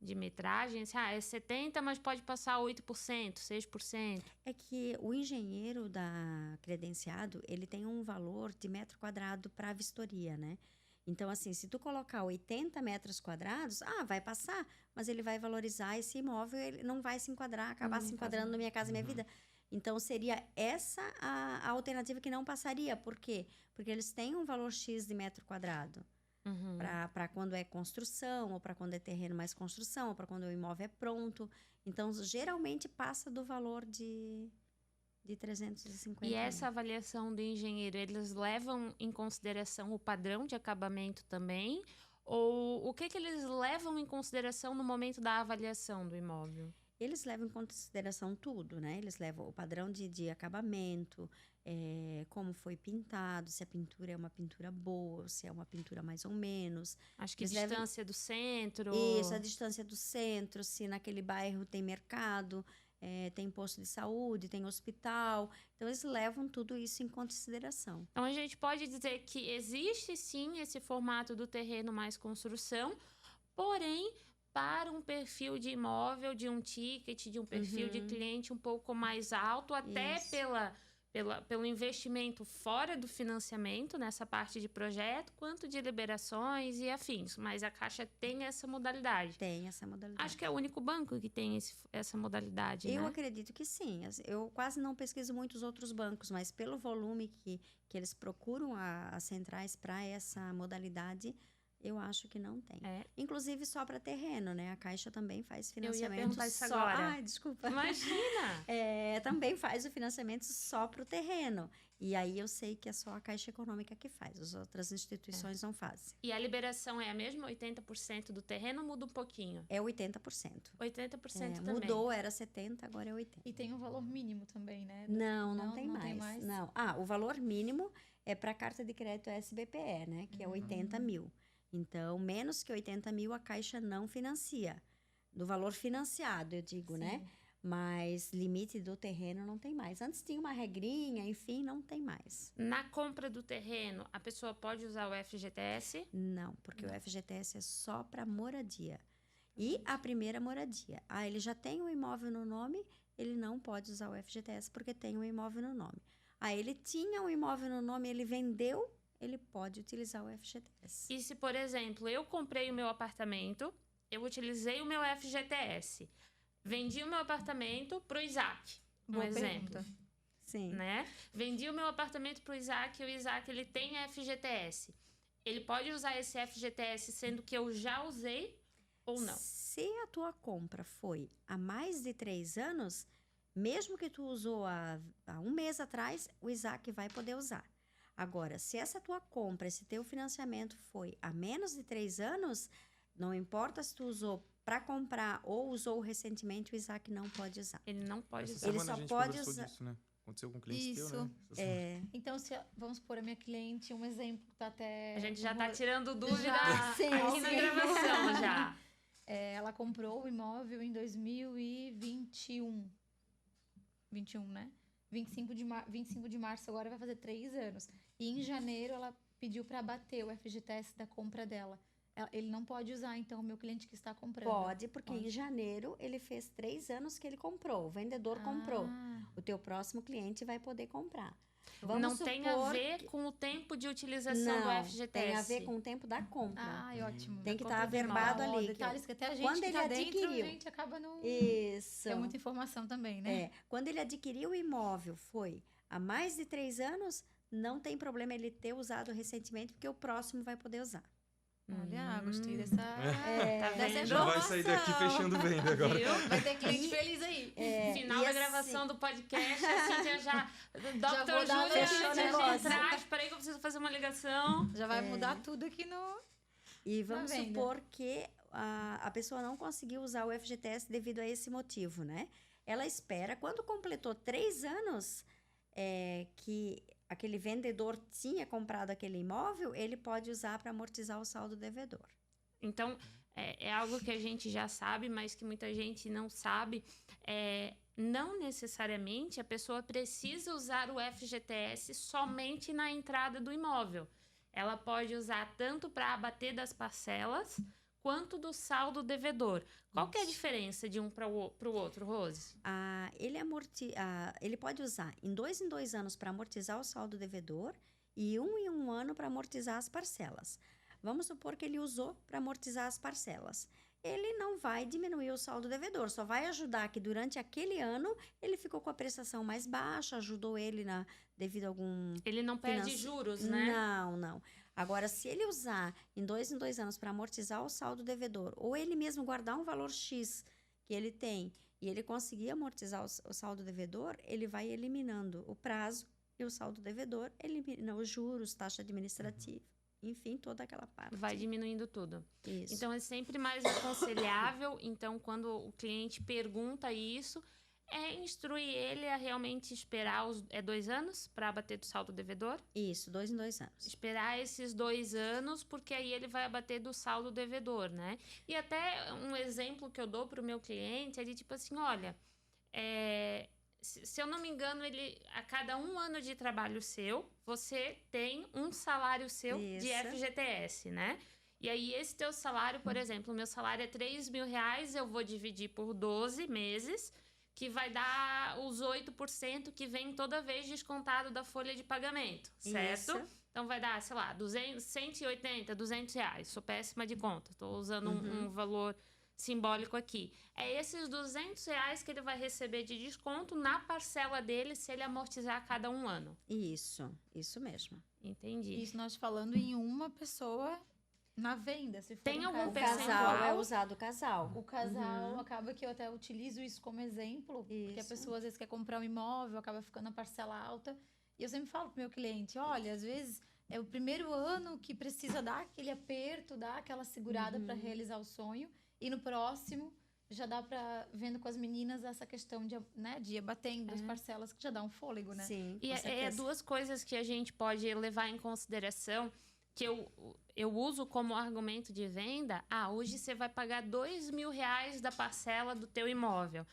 De metragem? É 70, mas pode passar 8%, 6%.
É que o engenheiro credenciado, ele tem um valor de metro quadrado para a vistoria, né? Então, assim, se tu colocar 80 metros quadrados, vai passar, mas ele vai valorizar esse imóvel, ele não vai se enquadrar, acabar se enquadrando na Minha Casa Minha Vida. Então, seria essa a alternativa que não passaria. Por quê? Porque eles têm um valor X de metro quadrado. Para quando é construção, ou para quando é terreno mais construção, ou para quando o imóvel é pronto. Então, geralmente passa do valor de 350
E essa avaliação do engenheiro, eles levam em consideração o padrão de acabamento também? Ou o que eles levam em consideração no momento da avaliação do imóvel?
eles levam em consideração tudo, né? Eles levam o padrão de acabamento, como foi pintado, se a pintura é uma pintura boa, se é uma pintura mais ou menos.
Acho que
Eles
distância do centro.
Isso, a distância do centro, se naquele bairro tem mercado, tem posto de saúde, tem hospital. Então, eles levam tudo isso em consideração.
Então, a gente pode dizer que existe, sim, esse formato do terreno mais construção, porém, para um perfil de imóvel, de um ticket, de um perfil de cliente um pouco mais alto, até
Isso.
pelo investimento fora do financiamento, nessa parte de projeto, quanto de liberações e afins. Mas a Caixa tem essa modalidade.
Tem essa modalidade.
Acho que é o único banco que tem essa modalidade,
Eu
né?
acredito que sim. Eu quase não pesquiso muitos outros bancos, mas pelo volume que eles procuram as centrais para essa modalidade, eu acho que não tem. Inclusive só para terreno, né? A Caixa também faz financiamento.
Eu ia perguntar isso
só...
agora.
Ai, desculpa.
Imagina!
Também faz o financiamento só para o terreno. E aí eu sei que é só a Caixa Econômica que faz. As outras instituições não fazem.
E a liberação é a mesma? 80% do terreno muda um pouquinho?
É 80%.
80% também.
Mudou, era 70%, agora é 80%.
E tem um valor mínimo também, né?
Não tem mais. Não. O valor mínimo é para a carta de crédito SBPE, né? Que é 80 mil. Então, menos que 80 mil, a Caixa não financia. Do valor financiado, eu digo, né? Mas limite do terreno não tem mais. Antes tinha uma regrinha, enfim, não tem mais.
Na compra do terreno, a pessoa pode usar o FGTS?
Não, porque o FGTS é só para moradia. E a primeira moradia. Ele já tem um imóvel no nome, ele não pode usar o FGTS porque tem um imóvel no nome. Ele tinha um imóvel no nome, ele vendeu, ele pode utilizar o FGTS.
E se, por exemplo, eu comprei o meu apartamento, eu utilizei o meu FGTS, vendi o meu apartamento para o Isaac,
Boa
exemplo.
pergunta.
Sim.
Né? Vendi o meu apartamento para o Isaac e o Isaac ele tem FGTS. Ele pode usar esse FGTS sendo que eu já usei ou não?
Se a tua compra foi há mais de 3 anos, mesmo que tu usou há um mês atrás, o Isaac vai poder usar. Agora, se essa tua compra, esse teu financiamento foi há menos de 3 anos, não importa se tu usou para comprar ou usou recentemente, o Isaac não pode usar.
Ele não pode
Essa
usar.
Ele
semana
só
a gente
pode
conversou
usar-
disso, né? Aconteceu com um cliente teu,
Isso.
né? Essa semana.
Então, vamos supor, a minha cliente, um exemplo que tá até...
A gente já tá tirando dúvida
Já,
sim,
aqui na
sim.
gravação já.
Ela comprou o imóvel em 2021. 21, né? 25 de março agora vai fazer 3 anos. E em janeiro ela pediu para abater o FGTS da compra dela. Ele não pode usar, então, o meu cliente que está comprando.
Pode, porque
Pode.
em janeiro ele fez 3 anos que ele comprou. O vendedor comprou.
Ah,
O teu próximo cliente vai poder comprar.
Não tem a
supor
ver
que-
com o tempo de utilização do
Não,
FGTS.
tem a ver com o tempo da compra.
ai, ótimo.
Tem que
compra
estar
de
averbado
Ó,
ali. que-
detalhes que até a gente
Quando
que
ele
tá dentro, a
adquiriu.
gente acaba não...
Isso.
É muita informação também, né?
Quando ele adquiriu o imóvel, foi há mais de 3 anos, não tem problema ele ter usado recentemente, porque o próximo vai poder usar.
Olha, gostei dessa...
Tá
dessa
vendo?
Já vai sair daqui
informação.
fechando venda agora.
Viu?
Vai ter cliente feliz aí.
Final
e
da
assim-
gravação do podcast, a Cíntia já...
vou
Dr.
dar
Júlia,
uma
antes
fechou o
de
negócio.
entrar, espera aí que eu preciso fazer uma ligação.
Já vai mudar tudo aqui no...
E vamos
venda.
supor que a pessoa não conseguiu usar o FGTS devido a esse motivo, né? Ela espera, quando completou 3 anos que aquele vendedor tinha comprado aquele imóvel, ele pode usar para amortizar o saldo devedor.
Então, é algo que a gente já sabe, mas que muita gente não sabe. Não necessariamente a pessoa precisa usar o FGTS somente na entrada do imóvel. Ela pode usar tanto para abater das parcelas, quanto do saldo devedor. Qual que é a diferença de um para o outro, Rose?
Ele pode usar em 2 anos para amortizar o saldo devedor e em um ano para amortizar as parcelas. Vamos supor que ele usou para amortizar as parcelas. Ele não vai diminuir o saldo devedor, só vai ajudar que durante aquele ano ele ficou com a prestação mais baixa, ajudou ele devido a algum...
Ele não perde juros, né?
Não. Agora, se ele usar em 2 anos para amortizar o saldo devedor, ou ele mesmo guardar um valor X que ele tem e ele conseguir amortizar o saldo devedor, ele vai eliminando o prazo e o saldo devedor elimina os juros, taxa administrativa. enfim, toda aquela parte.
Vai diminuindo tudo.
Isso.
Então, é sempre mais aconselhável. Então, quando o cliente pergunta isso, instruir ele a realmente esperar 2 anos para abater do saldo devedor.
Isso, 2 em 2 anos.
Esperar esses 2 anos, porque aí ele vai abater do saldo devedor, né? E até um exemplo que eu dou para o meu cliente é de tipo assim, olha, se eu não me engano, a cada 1 ano de trabalho seu, você tem um salário seu de FGTS, né? E aí, esse teu salário, por exemplo, o meu salário é R$3.000, eu vou dividir por 12 meses, que vai dar os 8% que vem toda vez descontado da folha de pagamento, certo?
Isso.
Então, vai dar, sei lá, 180, R$200. Sou péssima de conta, estou usando um valor simbólico aqui. É esses R$200 que ele vai receber de desconto na parcela dele se ele amortizar a cada 1 ano.
Isso mesmo.
Entendi.
Isso nós falando em uma pessoa na venda. Se for
Tem algum
O
percentual?
casal é usado o casal.
O casal acaba que eu até utilizo isso como exemplo, porque a pessoa às vezes quer comprar um imóvel, acaba ficando a parcela alta. E eu sempre falo pro meu cliente, olha, às vezes é o primeiro ano que precisa dar aquele aperto, dar aquela segurada para realizar o sonho. E no próximo, já dá para vendo com as meninas essa questão de ir abatendo as parcelas, que já dá um fôlego, né?
Sim,
E
com certeza.
2 coisas que a gente pode levar em consideração, que eu uso como argumento de venda. Hoje você vai pagar R$2.000 da parcela do teu imóvel.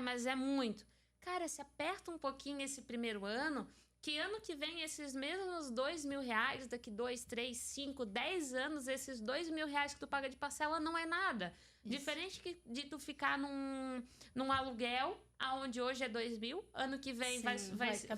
Mas é muito. Cara, se aperta um pouquinho esse primeiro ano, que ano que vem esses mesmos R$2.000, daqui 2, 3, 5, 10 anos, esses R$2.000 que tu paga de parcela não é nada. Isso. Diferente de tu ficar num aluguel, aonde hoje é 2.000, ano que vem vai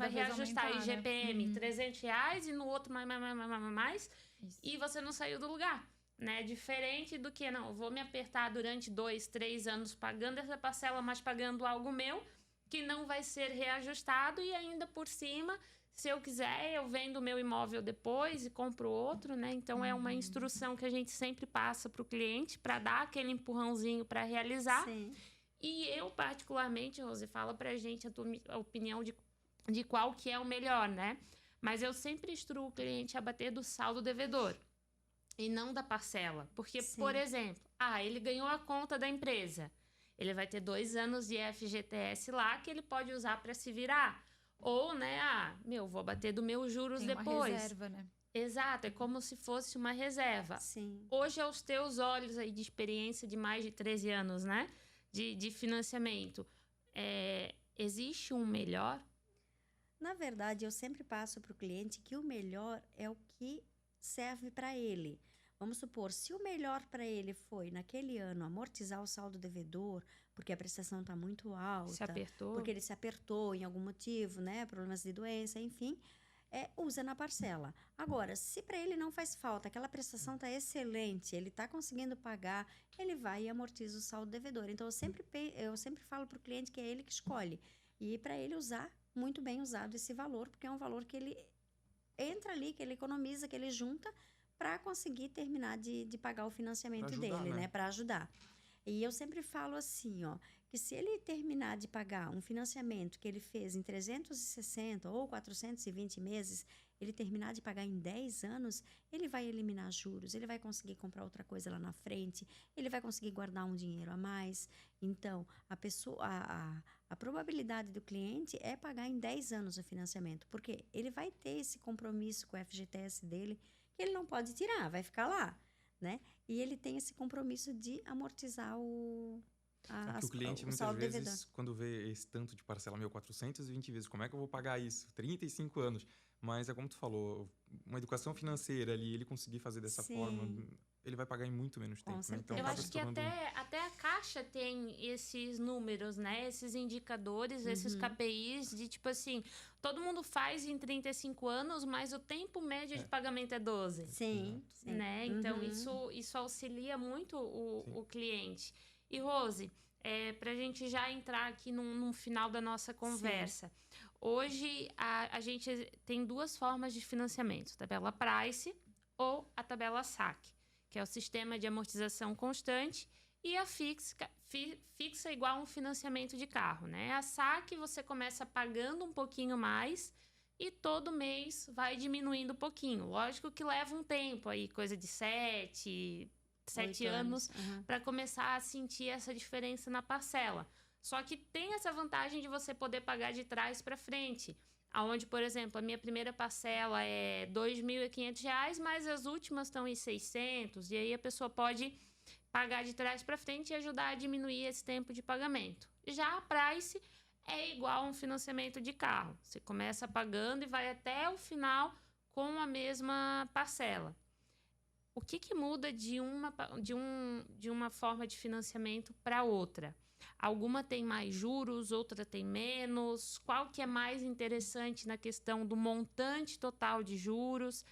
reajustar
aumentar,
IGPM,
né?
R$300 e no outro mais.
Isso.
E você não saiu do lugar. Né? Diferente do que, não, eu vou me apertar durante 2, 3 anos pagando essa parcela, mas pagando algo meu, que não vai ser reajustado e ainda por cima, se eu quiser, eu vendo o meu imóvel depois e compro outro, né? Então, é uma instrução que a gente sempre passa para o cliente para dar aquele empurrãozinho para realizar.
Sim.
E eu, particularmente, Rose, fala pra gente a opinião de qual que é o melhor, né? Mas eu sempre instruo o cliente a bater do saldo devedor e não da parcela. Porque, por exemplo, ele ganhou a conta da empresa. Ele vai ter 2 anos de FGTS lá que ele pode usar para se virar. Ou, né, vou bater do meu juros depois.
Tem uma reserva, né?
Exato, é como se fosse uma reserva.
Sim.
Hoje, aos teus olhos aí de experiência de mais de 13 anos, né, de financiamento, existe um melhor?
Na verdade, eu sempre passo para o cliente que o melhor é o que serve para ele. Vamos supor, se o melhor para ele foi, naquele ano, amortizar o saldo devedor, porque a prestação está muito alta.
Se apertou.
Porque ele se apertou em algum motivo, né? Problemas de doença, enfim. Usa na parcela. Agora, se para ele não faz falta, aquela prestação está excelente, ele está conseguindo pagar, ele vai e amortiza o saldo devedor. Então, eu sempre falo para o cliente que é ele que escolhe. E para ele usar, muito bem usado esse valor, porque é um valor que ele entra ali, que ele economiza, que ele junta, para conseguir terminar de pagar o financiamento dele, né? Para ajudar. E eu sempre falo assim, que se ele terminar de pagar um financiamento que ele fez em 360 ou 420 meses, ele terminar de pagar em 10 anos, ele vai eliminar juros, ele vai conseguir comprar outra coisa lá na frente, ele vai conseguir guardar um dinheiro a mais. Então, a probabilidade do cliente é pagar em 10 anos o financiamento, porque ele vai ter esse compromisso com o FGTS dele, que ele não pode tirar, vai ficar lá, né? E ele tem esse compromisso de amortizar o
cliente, muitas vezes, quando vê esse tanto de parcela, 420 vezes, como é que eu vou pagar isso? 35 anos. Mas é como tu falou, uma educação financeira ali, ele conseguir fazer dessa forma, ele vai pagar em muito menos tempo. Né? Então,
eu acho que até a Caixa tem esses números, né? Esses indicadores, esses KPIs de tipo assim, todo mundo faz em 35 anos, mas o tempo médio de pagamento é 12.
Sim.
Né? Então, isso auxilia muito o cliente. E, Rose, para a gente já entrar aqui no final da nossa conversa, hoje a gente tem 2 formas de financiamento, tabela Price ou a tabela SAC, que é o sistema de amortização constante, e a fixa igual a um financiamento de carro, né? A SAC você começa pagando um pouquinho mais e todo mês vai diminuindo um pouquinho. Lógico que leva um tempo aí, coisa de 7 anos, para começar a sentir essa diferença na parcela. Só que tem essa vantagem de você poder pagar de trás para frente. Aonde, por exemplo, a minha primeira parcela é R$ 2.500, mas as últimas estão em 600, e aí a pessoa pode pagar de trás para frente e ajudar a diminuir esse tempo de pagamento. Já a Price é igual a um financiamento de carro. Você começa pagando e vai até o final com a mesma parcela. O que muda de uma forma de financiamento para outra? Alguma tem mais juros, outra tem menos. Qual que é mais interessante na questão do montante total de juros?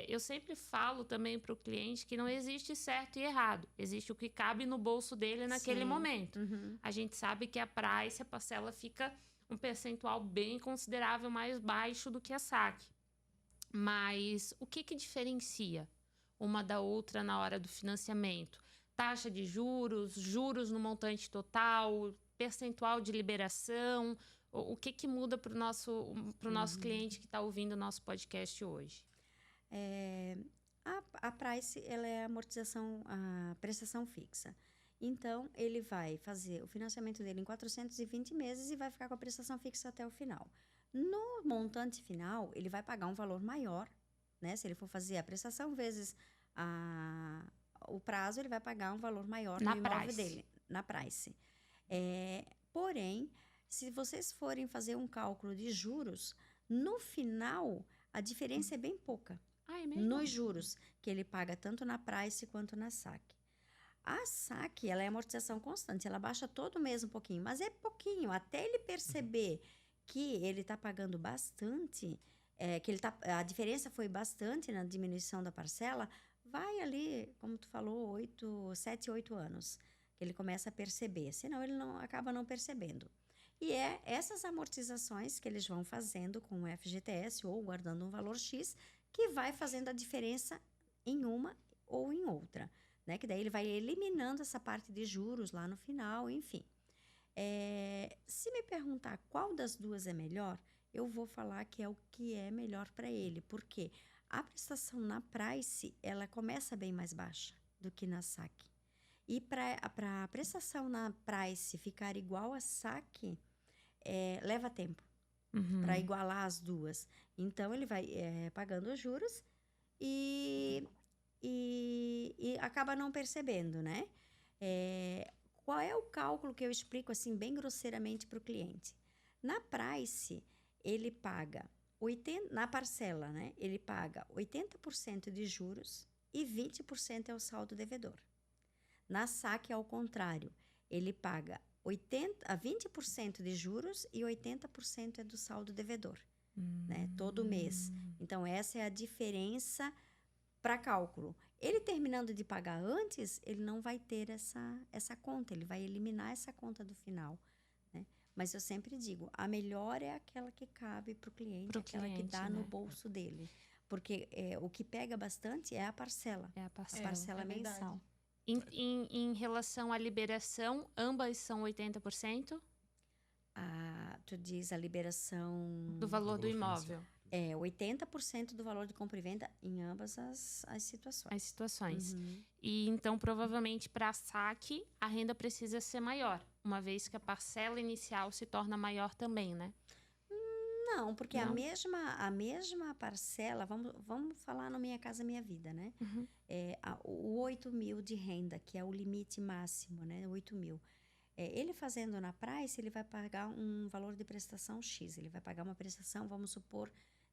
Eu sempre falo também para o cliente que não existe certo e errado. Existe o que cabe no bolso dele naquele momento. A gente sabe que a Price, a parcela fica um percentual bem considerável mais baixo do que a saque. Mas o que diferencia uma da outra na hora do financiamento? Taxa de juros, juros no montante total, percentual de liberação. O que muda para o nosso cliente que está ouvindo o nosso podcast hoje?
A Price, ela é a prestação fixa. Então, ele vai fazer o financiamento dele em 420 meses e vai ficar com a prestação fixa até o final. No montante final, ele vai pagar um valor maior, né? Se ele for fazer a prestação vezes o prazo, ele vai pagar um valor maior no imóvel dele, na Price. Porém, se vocês forem fazer um cálculo de juros, no final, a diferença é bem pouca.
É mesmo?
Nos juros, que ele paga tanto na Price quanto na saque. A saque, ela é amortização constante, ela baixa todo mês um pouquinho, mas é pouquinho, até ele perceber que ele está pagando bastante, a diferença foi bastante na diminuição da parcela, vai ali, como tu falou, 7, 8 anos, que ele começa a perceber, senão ele acaba não percebendo. E essas amortizações que eles vão fazendo com o FGTS ou guardando um valor X, que vai fazendo a diferença em uma ou em outra, né? Que daí ele vai eliminando essa parte de juros lá no final, enfim. Se me perguntar qual das duas é melhor, eu vou falar que é o que é melhor para ele, porque a prestação na Price, ela começa bem mais baixa do que na saque. E para a prestação na Price ficar igual a saque, leva tempo para igualar as duas. Então, ele vai pagando os juros e acaba não percebendo, né? Qual é o cálculo que eu explico assim bem grosseiramente para o cliente? Na Price, ele paga na parcela, né? Ele paga 80% de juros e 20% é o saldo devedor. Na saque, ao contrário, ele paga 20% de juros e 80% é do saldo devedor, né? Todo mês. Então, essa é a diferença para cálculo. Ele terminando de pagar antes, ele não vai ter essa conta, ele vai eliminar essa conta do final, né? Mas eu sempre digo, a melhor é aquela que cabe para o cliente, aquela que dá no bolso dele. Porque o que pega bastante é a parcela.
É a parcela.
A parcela mensal.
Em relação à liberação, ambas são 80%?
Tu diz a liberação...
Do valor do imóvel.
80% do valor de compra e venda em ambas as situações.
As situações. E então, provavelmente, para saque, a renda precisa ser maior, uma vez que a parcela inicial se torna maior também, né?
Não, porque a mesma parcela, vamos falar no Minha Casa Minha Vida, né? O 8 mil de renda, que é o limite máximo, né? 8 mil. Ele fazendo na Price, ele vai pagar um valor de prestação X. Ele vai pagar uma prestação, vamos supor,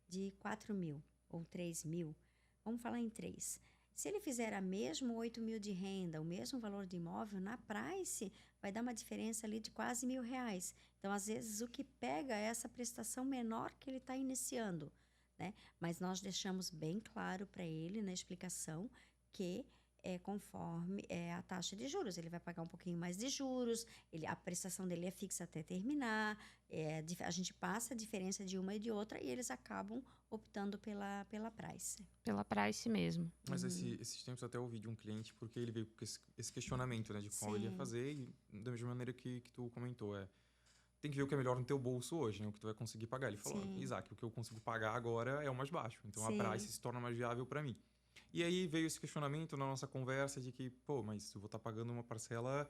de 4 mil ou 3 mil. Vamos falar em 3. Se ele fizer a mesma 8 mil de renda, o mesmo valor de imóvel, na Price vai dar uma diferença ali de quase R$1.000. Então, às vezes, o que pega é essa prestação menor que ele está iniciando, né? Mas nós deixamos bem claro para ele na explicação que conforme a taxa de juros. Ele vai pagar um pouquinho mais de juros, a prestação dele é fixa até terminar, a gente passa a diferença de uma e de outra e eles acabam optando pela Price.
Pela Price mesmo.
Mas esses tempos eu até ouvi de um cliente, porque ele veio com esse questionamento, né, de qual ele ia fazer, e da mesma maneira que tu comentou, tem que ver o que é melhor no teu bolso hoje, né? O que tu vai conseguir pagar. Ele falou,
Sim.
Isaac, o que eu consigo pagar agora é o mais baixo. Então,
Sim.
a Price se torna mais viável para mim. E aí veio esse questionamento na nossa conversa de que, pô, mas eu vou estar pagando uma parcela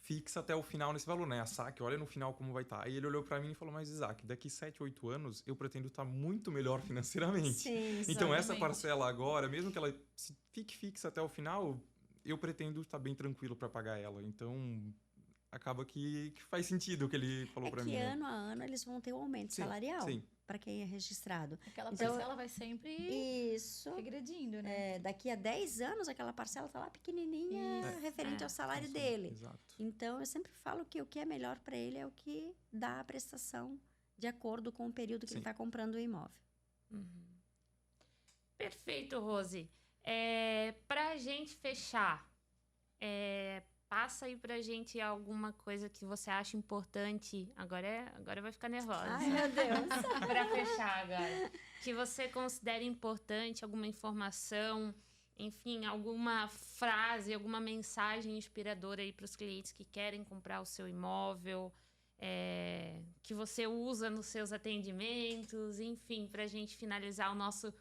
fixa até o final nesse valor, né? A saque, olha no final como vai estar. Aí ele olhou para mim e falou, mas Isaac, daqui 7, 8 anos eu pretendo estar muito melhor financeiramente.
Sim,
Então, essa parcela agora, mesmo que ela fique fixa até o final, eu pretendo estar bem tranquilo para pagar ela. Então, acaba que faz sentido o que ele falou para mim.
É que
né?
ano a ano eles vão ter um aumento salarial para quem é registrado.
Aquela parcela vai sempre regredindo, né?
Daqui a 10 anos, aquela parcela está lá pequenininha, referente ao salário dele.
Exato.
Então, eu sempre falo que o que é melhor para ele é o que dá a prestação de acordo com o período que ele está comprando o imóvel.
Uhum. Perfeito, Rose. Para a gente fechar, passa aí pra gente alguma coisa que você acha importante. Agora vai ficar nervosa.
Ai, meu Deus.
Pra fechar agora. Que você considere importante, alguma informação, enfim, alguma frase, alguma mensagem inspiradora aí pros clientes que querem comprar o seu imóvel, que você usa nos seus atendimentos, enfim, pra gente finalizar o nosso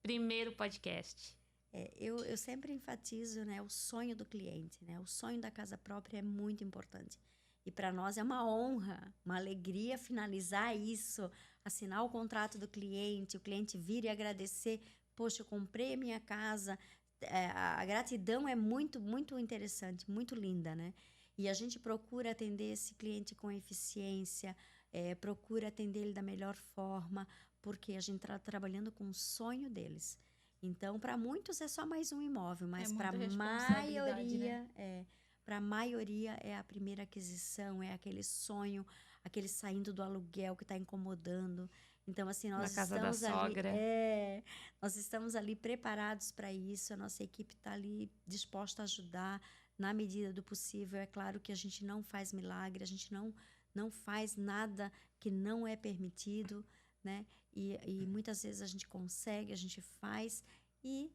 primeiro podcast.
Eu sempre enfatizo, né, o sonho do cliente, né? O sonho da casa própria é muito importante. E para nós é uma honra, uma alegria finalizar isso, assinar o contrato do cliente, o cliente vir e agradecer. Poxa, eu comprei a minha casa. A gratidão é muito, muito interessante, muito linda, né? E a gente procura atender esse cliente com eficiência, procura atender ele da melhor forma, porque a gente está trabalhando com o sonho deles. Então, para muitos é só mais um imóvel, mas para a maioria,
né?
Para a maioria é a primeira aquisição, é aquele sonho, aquele saindo do aluguel que está incomodando. Então, assim, nós estamos ali, nós estamos ali preparados para isso, a nossa equipe está ali disposta a ajudar na medida do possível. É claro que a gente não faz milagre, a gente não faz nada que não é permitido, né? E muitas vezes a gente consegue, a gente faz e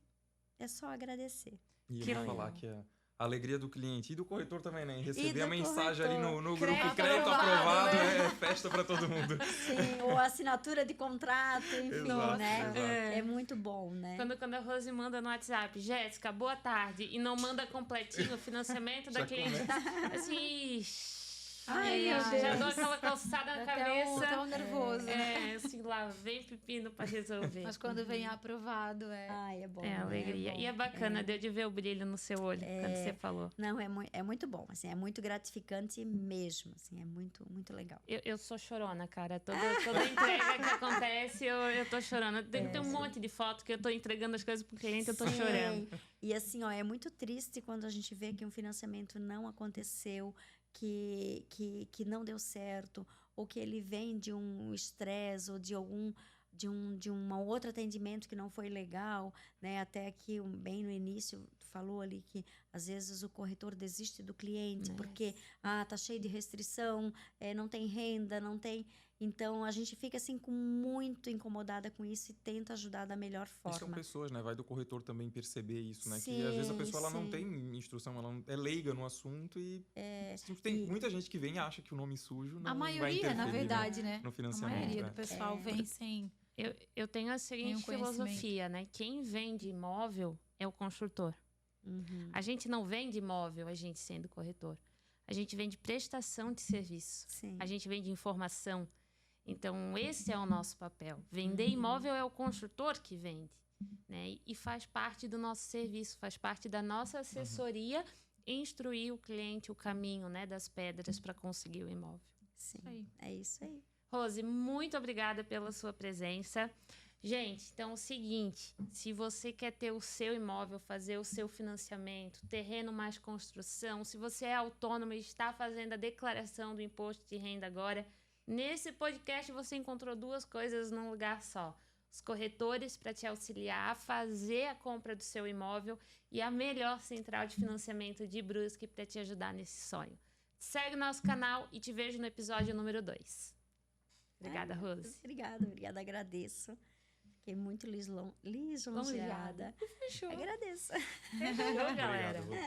é só agradecer.
E eu vou falar que a alegria do cliente e do corretor também, né? Em receber a mensagem ali no grupo crédito aprovado, é festa para todo mundo.
Sim, ou assinatura de contrato, enfim,
exato,
né?
Exato.
É muito bom, né?
Quando a Rose manda no WhatsApp, Jéssica, boa tarde, e não manda completinho o financiamento da cliente, assim...
Ai, meu Deus.
Já dou aquela calçada na cabeça.
Tão nervoso.
Assim, lá vem pepino pra resolver.
Mas quando vem aprovado,
Ai, é bom.
É alegria.
É bom,
e é bacana, deu de ver o brilho no seu olho quando você falou.
Não, é muito bom, assim, é muito gratificante mesmo, assim, é muito, muito legal.
Eu sou chorona, cara. Toda entrega que acontece, eu tô chorando. Tem um monte de foto que eu tô entregando as coisas pro cliente, eu tô chorando.
E assim, é muito triste quando a gente vê que um financiamento não aconteceu, que não deu certo, ou que ele vem de um estresse ou de um outro atendimento que não foi legal, né? Até aqui, bem no início, tu falou ali que às vezes o corretor desiste do cliente porque tá cheio de restrição, não tem renda, não tem... Então, a gente fica assim muito incomodada com isso e tenta ajudar da melhor forma.
E são pessoas, né? Vai do corretor também perceber isso, né?
Sim,
que às vezes a pessoa ela não tem instrução, ela é leiga no assunto e tem muita gente que vem e acha que o nome sujo não vai interferir.
A maioria, na verdade, né?
No financiamento.
A maioria do pessoal vem sem...
Eu tenho a seguinte filosofia, né? Quem vende imóvel é o construtor.
Uhum.
A gente não vende imóvel, a gente sendo corretor. A gente vende prestação de serviço.
Sim.
A gente vende informação. Então, esse é o nosso papel. Vender imóvel é o construtor que vende, né? E faz parte do nosso serviço, faz parte da nossa assessoria instruir o cliente o caminho, né, das pedras para conseguir o imóvel.
Sim, é isso aí.
Rose, muito obrigada pela sua presença. Gente, então é o seguinte, se você quer ter o seu imóvel, fazer o seu financiamento, terreno mais construção, se você é autônomo e está fazendo a declaração do imposto de renda agora, nesse podcast você encontrou duas coisas num lugar só. Os corretores para te auxiliar a fazer a compra do seu imóvel e a melhor central de financiamento de Brusque para te ajudar nesse sonho. Segue o nosso canal e te vejo no episódio número 2. Obrigada, Rose.
Obrigada, agradeço. Fiquei muito lisonjeada.
Fechou.
Agradeço.
Fechou, galera.
Obrigado.